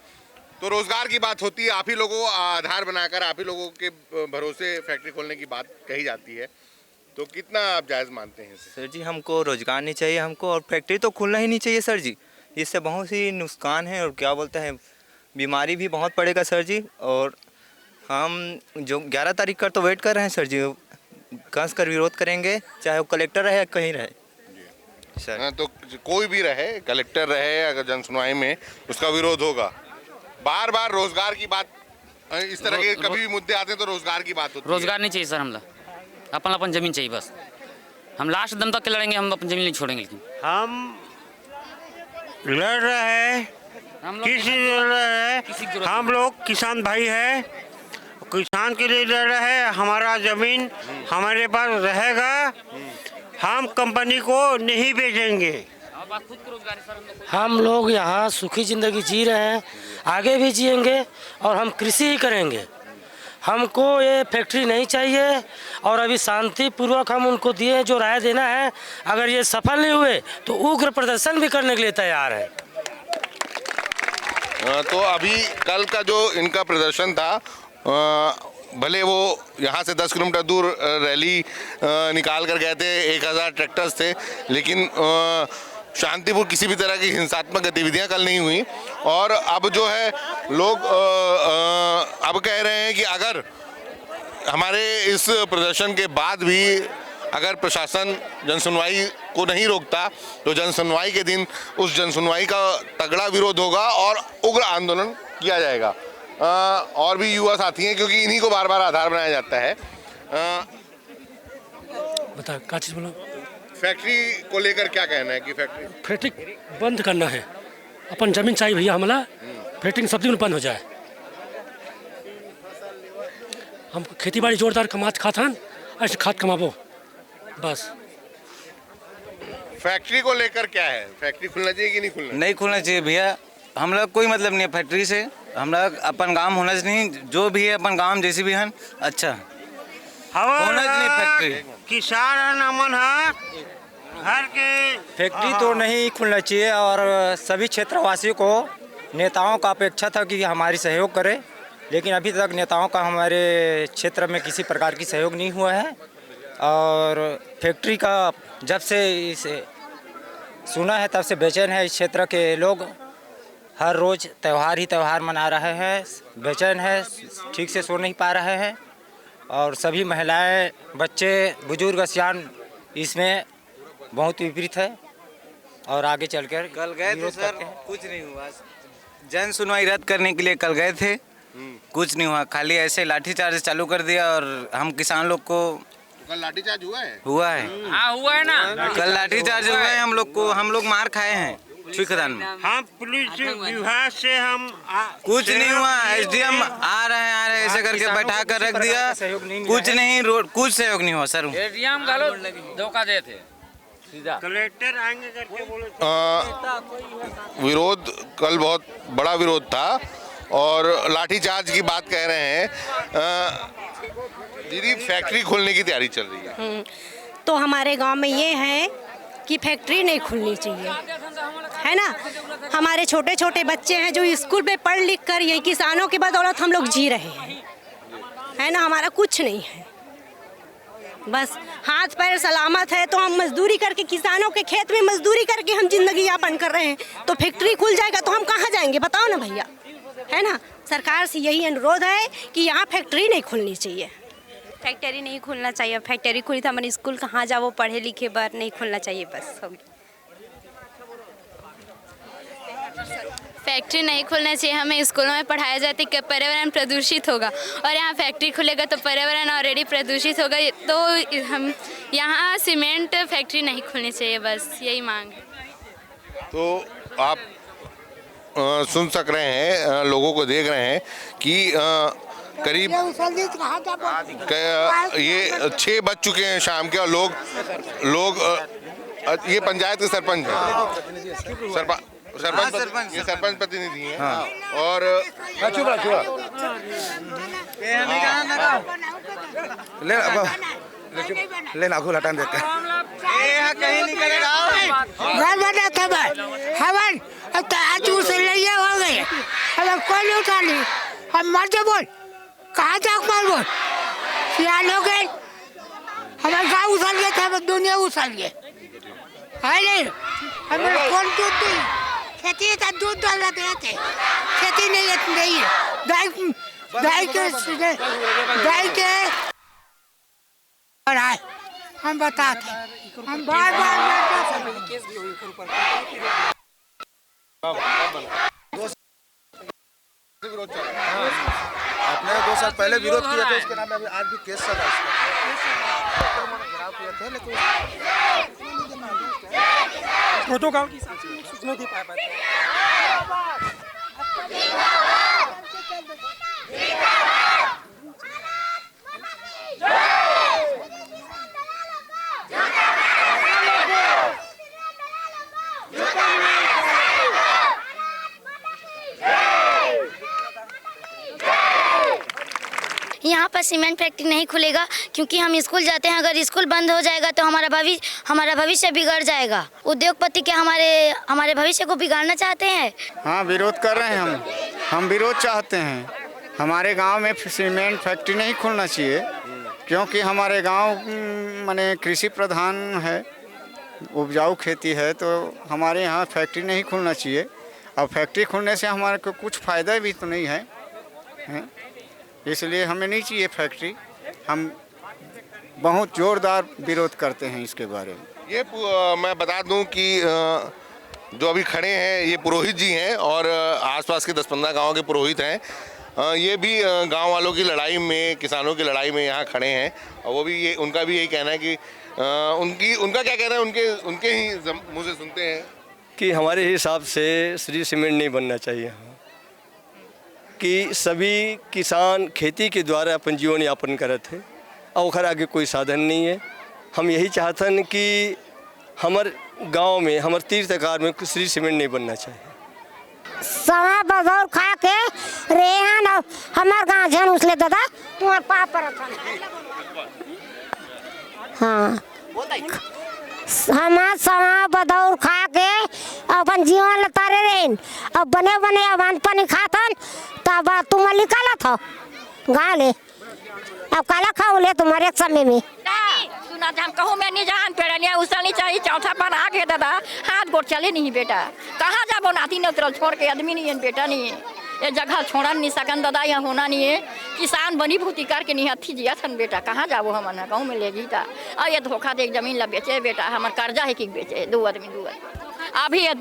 तो रोजगार की बात होती है, आप ही लोगों को आधार बनाकर आप ही लोगों के भरोसे फैक्ट्री खोलने की बात कही जाती है, तो कितना आप जायज़ मानते हैं इसे? सर जी हमको रोजगार नहीं चाहिए हमको, और फैक्ट्री तो खुलना ही नहीं चाहिए सर जी। इससे बहुत सी नुकसान है और क्या बोलते हैं बीमारी भी बहुत पड़ेगा सर जी। और हम जो 11 तारीख का तो वेट कर रहे हैं सर जी, कस कर विरोध करेंगे, चाहे वो कलेक्टर रहे या कहीं रहे सर। तो कोई भी रहे, कलेक्टर रहे, अगर जन सुनवाई में उसका विरोध होगा। बार बार रोजगार की बात, इस तरह के कभी भी मुद्दे आते हैं तो रोजगार की बात होती है। रोजगार नहीं चाहिए सर, हम अपन जमीन चाहिए बस। हम लास्ट दम तक के लड़ेंगे, हम अपनी जमीन नहीं छोड़ेंगे। लेकिन हम लड़ रहे हैं, किसी लड़ रहे हैं, हम लोग किसान भाई है, किसान के लिए लड़ रहे हैं। हमारा जमीन हमारे पास रहेगा, हम कंपनी को नहीं बेचेंगे। हम लोग यहाँ सुखी ज़िंदगी जी रहे हैं, आगे भी जिएंगे और हम कृषि ही करेंगे। हमको ये फैक्ट्री नहीं चाहिए और अभी शांतिपूर्वक हम उनको दिए जो राय देना है। अगर ये सफल नहीं हुए तो उग्र प्रदर्शन भी करने के लिए तैयार है। तो अभी कल का जो इनका प्रदर्शन था, भले वो यहाँ से 10 किलोमीटर दूर रैली निकाल कर गए थे, 1000 ट्रैक्टर्स थे, लेकिन शांतिपूर्ण किसी भी तरह की हिंसात्मक गतिविधियां कल नहीं हुई। और अब जो है लोग अब कह रहे हैं कि अगर हमारे इस प्रदर्शन के बाद भी अगर प्रशासन जनसुनवाई को नहीं रोकता तो जनसुनवाई के दिन उस जनसुनवाई का तगड़ा विरोध होगा और उग्र आंदोलन किया जाएगा। और भी युवा साथी हैं, क्योंकि इन्हीं को बार बार आधार बनाया जाता है। बता क्या चीज़ बोलो? फैक्ट्री को लेकर क्या कहना है कि फैक्ट्री बंद करना है, अपन जमीन चाहिए भैया हमला, फैक्ट्री सब दिन बंद हो जाए। हम खेती बाड़ी जोरदार कमात खातन, ऐसे खाद कमाबो बस। फैक्ट्री को लेकर क्या है, फैक्ट्री खुलना चाहिए कि नहीं खुलना? नहीं खुलना चाहिए भैया, हम लोग कोई मतलब नहीं है फैक्ट्री से। हम लोग अपन गांव होना चाहिए, जो भी है अपन गांव जैसे भी हैं अच्छा होना चाहिए फैक्ट्री। किसान अमन है घर के। फैक्ट्री तो नहीं खुलना चाहिए और सभी क्षेत्रवासियों को नेताओं का अपेक्षा था कि हमारी सहयोग करे, लेकिन अभी तक नेताओं का हमारे क्षेत्र में किसी प्रकार की सहयोग नहीं हुआ है। और फैक्ट्री का जब से इसे सुना है तब से बेचैन है इस क्षेत्र के लोग। हर रोज़ त्यौहार ही त्यौहार मना रहे हैं, बेचैन है, ठीक से सो नहीं पा रहे हैं। और सभी महिलाएं, बच्चे, बुजुर्ग, सियान इसमें बहुत विपरीत है। और आगे चलकर कल गए थे सर, कुछ नहीं हुआ। जन सुनवाई रद्द करने के लिए कल गए थे, कुछ नहीं हुआ, खाली ऐसे लाठीचार्ज चालू कर दिया। और हम किसान लोग को कल लाठीचार्ज हुआ है? हुआ है, हाँ हुआ है ना, कल लाठीचार्ज हुआ है हम लोग को। हम लोग मार खाए हैं छुईखदान में। हम पुलिस विभाग से हम कुछ नहीं हुआ। SDM आ रहे हैं ऐसे करके बैठा कर रख दिया, कुछ नहीं, कुछ सहयोग नहीं हुआ सर। SDM धोखा दे थे, कलेक्टर आएंगे करके बोले। विरोध कल बहुत बड़ा विरोध था और लाठीचार्ज की बात कह रहे हैं। दीदी, फैक्ट्री खोलने की तैयारी चल रही है, तो हमारे गांव में ये है कि फैक्ट्री नहीं खुलनी चाहिए, है ना। हमारे छोटे छोटे बच्चे हैं जो स्कूल में पढ़ लिख कर यही किसानों की बदौलत हम लोग जी रहे हैं, है ना। हमारा कुछ नहीं है, बस हाथ पैर सलामत है तो हम मजदूरी करके, किसानों के खेत में मजदूरी करके हम जिंदगी यापन कर रहे हैं। तो फैक्ट्री खुल जाएगा तो हम कहाँ जाएंगे, बताओ ना भैया, है ना। सरकार से यही अनुरोध है कि यहाँ फैक्ट्री नहीं खुलनी चाहिए। फैक्ट्री नहीं खुलना चाहिए, फैक्ट्री खुली तो हमारे स्कूल कहाँ जाओ पढ़े लिखे, बार नहीं खुलना चाहिए, बस हो गया। फैक्ट्री नहीं खुलना चाहिए, हमें स्कूलों में पढ़ाया जाता है कि पर्यावरण प्रदूषित होगा, और यहाँ फैक्ट्री खुलेगा तो पर्यावरण ऑलरेडी प्रदूषित होगा। तो हम यहाँ सीमेंट फैक्ट्री नहीं खुलनी चाहिए, बस यही मांग है। तो आप सुन सक रहे हैं, लोगों को देख रहे हैं कि करीब ये 6 बज चुके हैं शाम के, और लोग ये पंचायत के सरपंच हैं, सरपंच प्रतिनिधि हैं। हाँ। और लेना को लटान देते हैं। कहीं नहीं करेगा। घर बना था हवन अब तू से ले हो गए अब कोई नहीं उठा ली हम मर जा बोल कहाँ तक मर बोल सियान हो गए हमारे गाँव उछल गए थे हम दुनिया उछल गए है नहीं हमें कौन दूध दी खेती का दूध डालना देते खेती नहीं है गाय के और आए हम बताते हम बार आपने 2 साल पहले विरोध किया था उसके नाम में आज भी केस चल रहा है। प्रोटोकॉल के हिसाब से सूचना दे पाए। यहाँ पर सीमेंट फैक्ट्री नहीं खुलेगा क्योंकि हम स्कूल जाते हैं। अगर स्कूल बंद हो जाएगा तो हमारा भविष्य बिगड़ जाएगा। उद्योगपति के हमारे भविष्य को बिगाड़ना चाहते हैं। हाँ, विरोध कर रहे हैं हम विरोध चाहते हैं। हमारे गांव में सीमेंट फैक्ट्री नहीं खुलना चाहिए क्योंकि हमारे गांव माने कृषि प्रधान है, उपजाऊ खेती है, तो हमारे यहाँ फैक्ट्री नहीं खुलना चाहिए। और फैक्ट्री खुलने से हमारे को कुछ फ़ायदा भी तो नहीं है, इसलिए हमें नहीं चाहिए फैक्ट्री। हम बहुत ज़ोरदार विरोध करते हैं इसके बारे में। ये मैं बता दूं कि जो अभी खड़े हैं ये पुरोहित जी हैं और आसपास के 10-15 गाँव के पुरोहित हैं। ये भी गांव वालों की लड़ाई में, किसानों की लड़ाई में यहाँ खड़े हैं और वो भी उनका भी यही कहना है कि उनका क्या कहना है, उनके ही मुँह से सुनते हैं कि हमारे हिसाब से श्री सीमेंट नहीं बनना चाहिए कि सभी किसान खेती के द्वारा अपन जीवन यापन करते हैं और ओखर आगे कोई साधन नहीं है। हम यही चाहतन कि हमार गांव में, हमार तीर्थकार में श्री सीमेंट नहीं बनना चाहिए। सवा बदौर खा के रेहन हमार गाँव झन उसले दादा तुम्हार पाप पर हाँ हमार सवा बदौर खा के अपन जीवन लतारे रहें अब बने बने अवान पानी खातन तब तुम निकाला था गाले अब काला खाओ ले तुम्हारे समय में सुना हम कहूँ मैं नहीं जान पेड़निया उछलनी चाहिए। चौथा पर आ गए दादा हाथ गोड़ चले नहीं बेटा, कहाँ जाबो नाती ने उतरल छोड़ के आदमी नहीं है बेटा नहीं है, ये जगह छोड़ा नहीं सकन दादा, यहाँ होना नहीं है। किसान बनी भूति करके नहीं हथी जिया थन बेटा, कहाँ जाबो हमन गाँव में ले गई था और ये धोखा दे जमीन ला बेचे बेटा, हमार कर्जा है कि बेचे 2 आदमी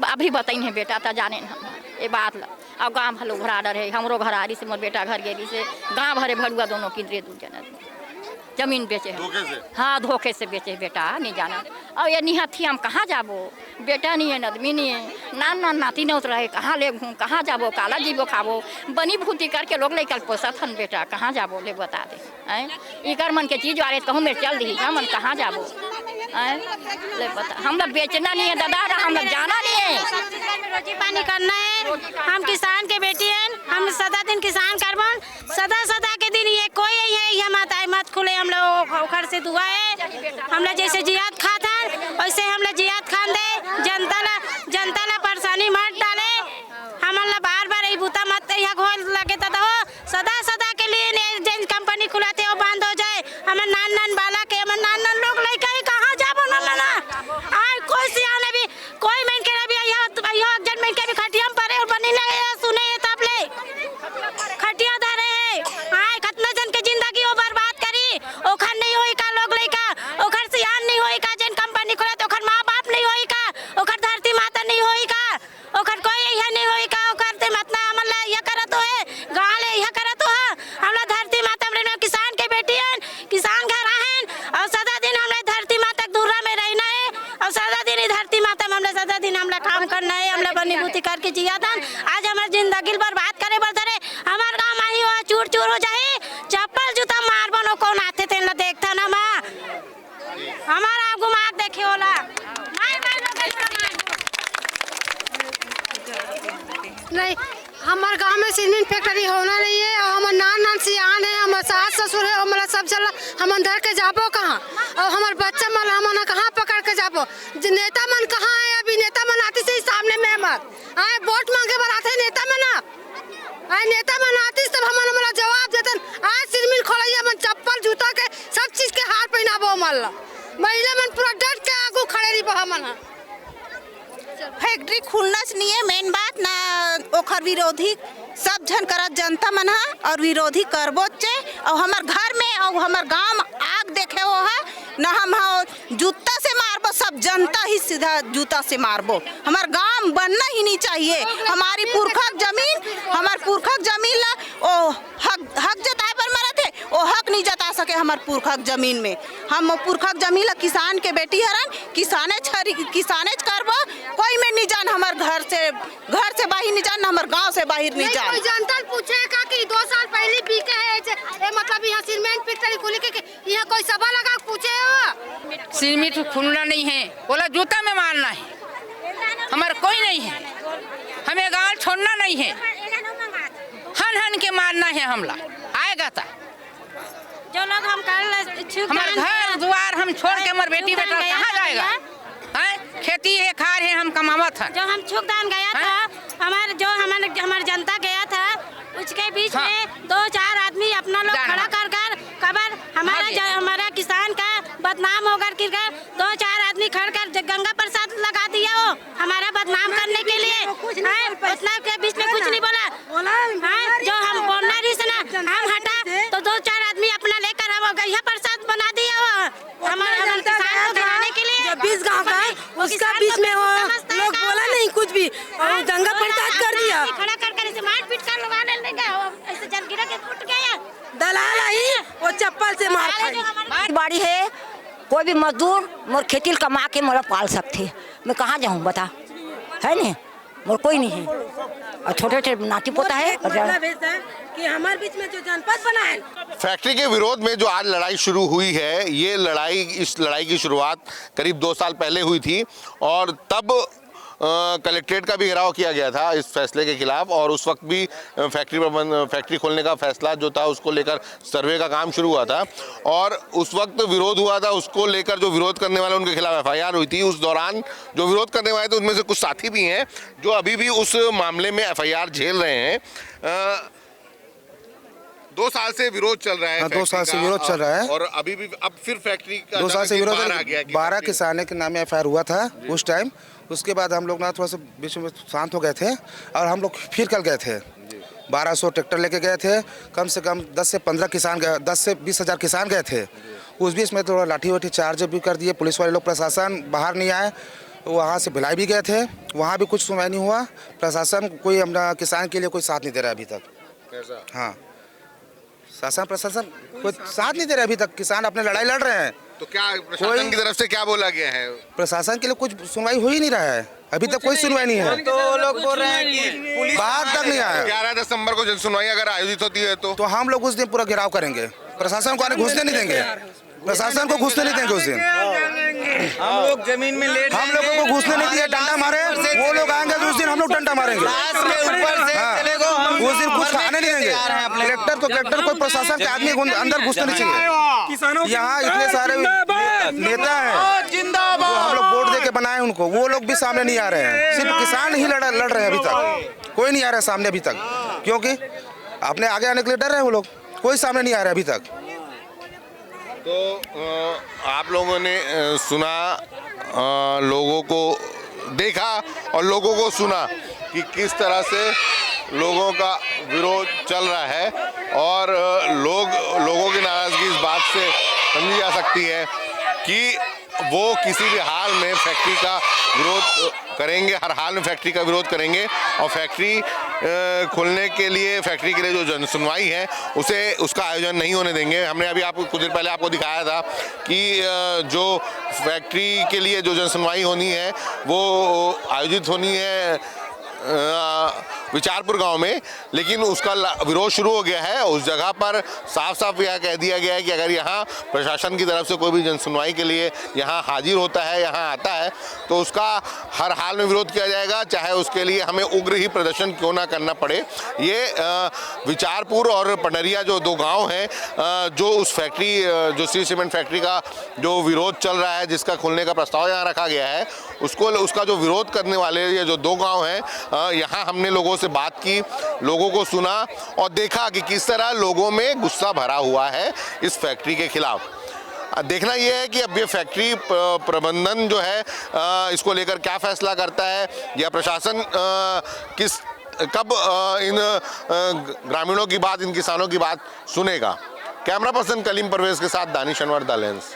अभी बताई है बेटा था जाने हम ये बात ला। अब गाँव भलो घरा डर है, हमरो घर आरी से मोर बेटा घर गेली से गाँव भरे भरुआ दोनों किंद्रे 2 जना जमीन बेचे है। हाँ धोखे से बेचे बेटा नहीं जाना। और ये निहथी हम कहाँ जाबो बेटा नहीं है, आदमी नहीं है, नान नाती नहीं उतरा है, कहाँ ले घूम कहाँ जाबो, काला जीबो खाबो बनी भूति करके लोग लेकर पोसत हन बेटा, कहाँ जाबो ले बता दे इकर मन के चीज वाले कहूँ मेरे चल दी मन कहाँ जाबो ले बता। हम लोग बेचना नहीं है दादा, हम लोग जाना नहीं है, रोटी पानी करना है। हम किसान के बेटी हैं, हम सदा दिन किसान करबन, सदा के दिन ये कोई है ये माता मत खुले हम लोग घर से दुआ है। हम लोग जैसे जियाद खाता वैसे हम लोग जियाद खान दे, जनता ला परेशानी मत डाले, हम लोग बार यही बूता मत यहाँ घोल लगे तो सदा के लिए जिन कंपनी खुलाते हो बंद हो जाए। हमें नान बाला के हमें नान लोग लेके कहाँ जाबो ना आए कोई सियाने भी कोई मन के भी यहाँ जन मन के भी खटिया परे और बनी लगे सुने तब ले खटिया धरे है आए खतना जन के जिंदगी वो बर्बाद करी ओखर नहीं होई का लोग लेका ओखर सियान नहीं होई का जिन कंपनी खुला तो ओखर माँ बाप नहीं होई का ओखर धरती माता नहीं होई का ओखर कोई यह नहीं होई का ओखर ते मतलब हमन ला यह करत हो है गाले यह करत हो हमला धरती माता हमरे किसान के बेटी हैं, किसान घर हैं और सदा दिन हमरे धरती माता दूरा में रहना है और सदा दिन धरती माता में हमला सदा दिन हमला काम करना है। हमला बनी बूती करके जिया था आज हमार जिंदगी बर्बाद करे बदरे हमार गाँव माही हो चूर हो जाए चप्पल जूता मार बनो कौन आते थे देखता ना माँ हमारा आपको मार देखे होला नहीं हमारे गांव में सीमेंट फैक्ट्री होना नहीं है और हमारे नान सियान है, हमारे सास ससुर है, हमारा सब चला हम अंदर के जाबो कहाँ और हमारे बच्चा मल हम कहाँ पकड़ के जाबो नेता मन कहाँ है अभी नेता मन आती से सामने में मत आए वोट मांगे बर आते नेता मन आए नेता मन आती तब हमन हमरा जवाब देतन आज सिरमिन खोलैया मन चप्पल जूता के सब चीज के हार पहनाबो मल्ला महिला मन पूरा डट के आगू खड़े रही हमन फैक्ट्री खुलना नहीं है मेन बात ना ओखर विरोधी सब झन करत जनता मन है और विरोधी करबो चे और हमार घर में और हमार गांव आग देखे वो है ना हम जूता से मारबो सब जनता ही सीधा जूता से मारबो हमार गांव बनना ही नहीं चाहिए हमारी पुरखा जमीन ला ओ हक जताए पर मरा थे ओ हक नहीं जता सके हमार पुरखा जमीन में हम पुरखा जमीन ला किसान के बेटी हरन किसाने करबो कोई में नहीं जान हमार घर से बाहर नहीं जान हमार गांव से बाहर नहीं जान कोई जनता पूछेगा कि 2 साल पहले बीके है ये मतलब यहाँ सीमेंट फैक्ट्री खुली के यहाँ कोई सभा लगा पूछे हो सीमेंट खुलना नहीं है बोला जूता में मारना है हमारा कोई नहीं है हमें गांव छोड़ना नहीं है हन के मारना है हमला आएगा था जो लोग हम कल हमारे घर द्वार हम छोड़ के हमारे बेटी बेटा कहाँ जाएगा खेती है खार है हम कमावत है जो हम छुकदान गया था हमारे जनता गया था उसके बीच में 2-4 आदमी अपना लोग खड़ा कर कबर हमारा किसान का बदनाम होकर 2-4 आदमी खड़ कर गंगा प्रसाद लगा दिया वो हमारा बदनाम करने के लिए उतना के बीच में कुछ नहीं बोला जो हम बोलना रही से ना हम हटा तो 2-4 आदमी अपना लेकर हम गैया प्रसाद बना दिया वो हमारे किसान को गिराने के लिए 20 गाँव का उसका बीच में वो लोग बोला नहीं कुछ भी और दंगा प्रसाद कर दिया खड़ा कर इसे मार पीट कर लगाने लगा ऐसे जल गिरा के टूट गया दलाल आई वो चप्पल से मार खाई बाड़ी है कोई भी मजदूर मोर खेती कमा के मोरा पाल सकते मैं कहाँ जाऊँ बता है नहीं मोर कोई नहीं है और छोटे छोटे नाती पोता है कि हमारे बीच में जो जनपद बना है फैक्ट्री के विरोध में जो आज लड़ाई शुरू हुई है इस लड़ाई की शुरुआत करीब 2 साल पहले हुई थी और तब कलेक्ट्रेट का भी घेराव किया गया था इस फैसले के खिलाफ और उस वक्त भी फैक्ट्री खोलने का फैसला जो था उसको लेकर सर्वे का काम शुरू हुआ था और उस वक्त विरोध हुआ था उसको लेकर जो विरोध करने वाले उनके खिलाफ FIR हुई थी। उस दौरान जो विरोध करने वाले थे उनमें से कुछ साथी भी हैं जो अभी भी उस मामले में FIR झेल रहे हैं। 2 साल से विरोध चल रहा है 2 साल से विरोध चल रहा है और अभी भी अब फिर फैक्ट्री का 2 साल से विरोध 12 किसानों के नाम FIR हुआ था उस टाइम। उसके बाद हम लोग ना थोड़ा सा बीच में शांत हो गए थे और हम लोग फिर कल गए थे 1200 ट्रैक्टर लेके गए थे कम से कम 10 से 15 किसान गए 10 से 20 हज़ार किसान गए थे। उस बीच में थोड़ा लाठी वाठी चार्ज भी कर दिए पुलिस वाले लोग प्रशासन बाहर नहीं आए वहाँ से भिलाई भी गए थे वहाँ भी कुछ सुनवाई नहीं हुआ प्रशासन कोई अपना किसान के लिए कोई साथ नहीं दे रहा अभी तक। हाँ शासन प्रशासन कोई साथ नहीं दे रहा अभी तक किसान अपने लड़ाई लड़ रहे हैं तो क्या प्रशासन की तरफ से क्या बोला गया है प्रशासन के लिए कुछ सुनवाई हो ही नहीं रहा है अभी तक कोई सुनवाई नहीं है तो लोग बोल रहे हैं कि पुलिस बाहर तक नहीं आया 11 दिसंबर को जन सुनवाई अगर आयोजित होती है तो हम लोग उस दिन पूरा घेराव करेंगे प्रशासन को आने घुसने नहीं देंगे प्रशासन को घुसने नहीं देंगे उस दिन हम लोग जमीन में लेट हम लोगों को घुसने नहीं दिया डंडा मारे वो लोग आएंगे तो उस दिन हम लोग डंडा मारेंगे उस दिन कुछ आने नहीं देंगे कलेक्टर कोई प्रशासन के आदमी अंदर घुसने नहीं चाहिए। यहाँ इतने सारे नेता हैं जो हम लोग वोट दे के बनाए उनको वो लोग भी सामने नहीं आ रहे हैं सिर्फ किसान ही लड़ रहे हैं अभी तक कोई नहीं आ रहा है सामने अभी तक क्योंकि अपने आगे आने के लिए डर रहे हैं वो लोग कोई सामने नहीं आ रहा है अभी तक। तो आप लोगों ने सुना लोगों को देखा और लोगों को सुना कि किस तरह से लोगों का विरोध चल रहा है और लोगों की नाराज़गी इस बात से समझी जा सकती है कि वो किसी भी हाल में फैक्ट्री का विरोध करेंगे हर हाल में फैक्ट्री का विरोध करेंगे और फैक्ट्री खोलने के लिए फैक्ट्री के लिए जो जन सुनवाई है उसका आयोजन नहीं होने देंगे। हमने अभी आपको कुछ देर पहले आपको दिखाया था कि जो फैक्ट्री के लिए जो जन सुनवाई होनी है वो आयोजित होनी है विचारपुर गांव में, लेकिन उसका विरोध शुरू हो गया है। उस जगह पर साफ साफ यह कह दिया गया है कि अगर यहाँ प्रशासन की तरफ से कोई भी जनसुनवाई के लिए यहाँ हाजिर होता है, यहाँ आता है, तो उसका हर हाल में विरोध किया जाएगा, चाहे उसके लिए हमें उग्र ही प्रदर्शन क्यों ना करना पड़े। ये विचारपुर और पंडरिया जो दो गांव हैं, जो उस फैक्ट्री, जो श्री सीमेंट फैक्ट्री का जो विरोध चल रहा है, जिसका खुलने का प्रस्ताव यहाँ रखा गया है, उसका जो विरोध करने वाले ये जो दो गांव हैं, यहाँ हमने लोगों से बात की, लोगों को सुना और देखा कि किस तरह लोगों में गुस्सा भरा हुआ है इस फैक्ट्री के खिलाफ। देखना यह है कि अब ये फैक्ट्री प्रबंधन जो है इसको लेकर क्या फैसला करता है, या प्रशासन कब इन ग्रामीणों की बात, इन किसानों की बात सुनेगा। कैमरा पर्सन कलीम परवेज के साथ दानिश अनवर, द लेंस।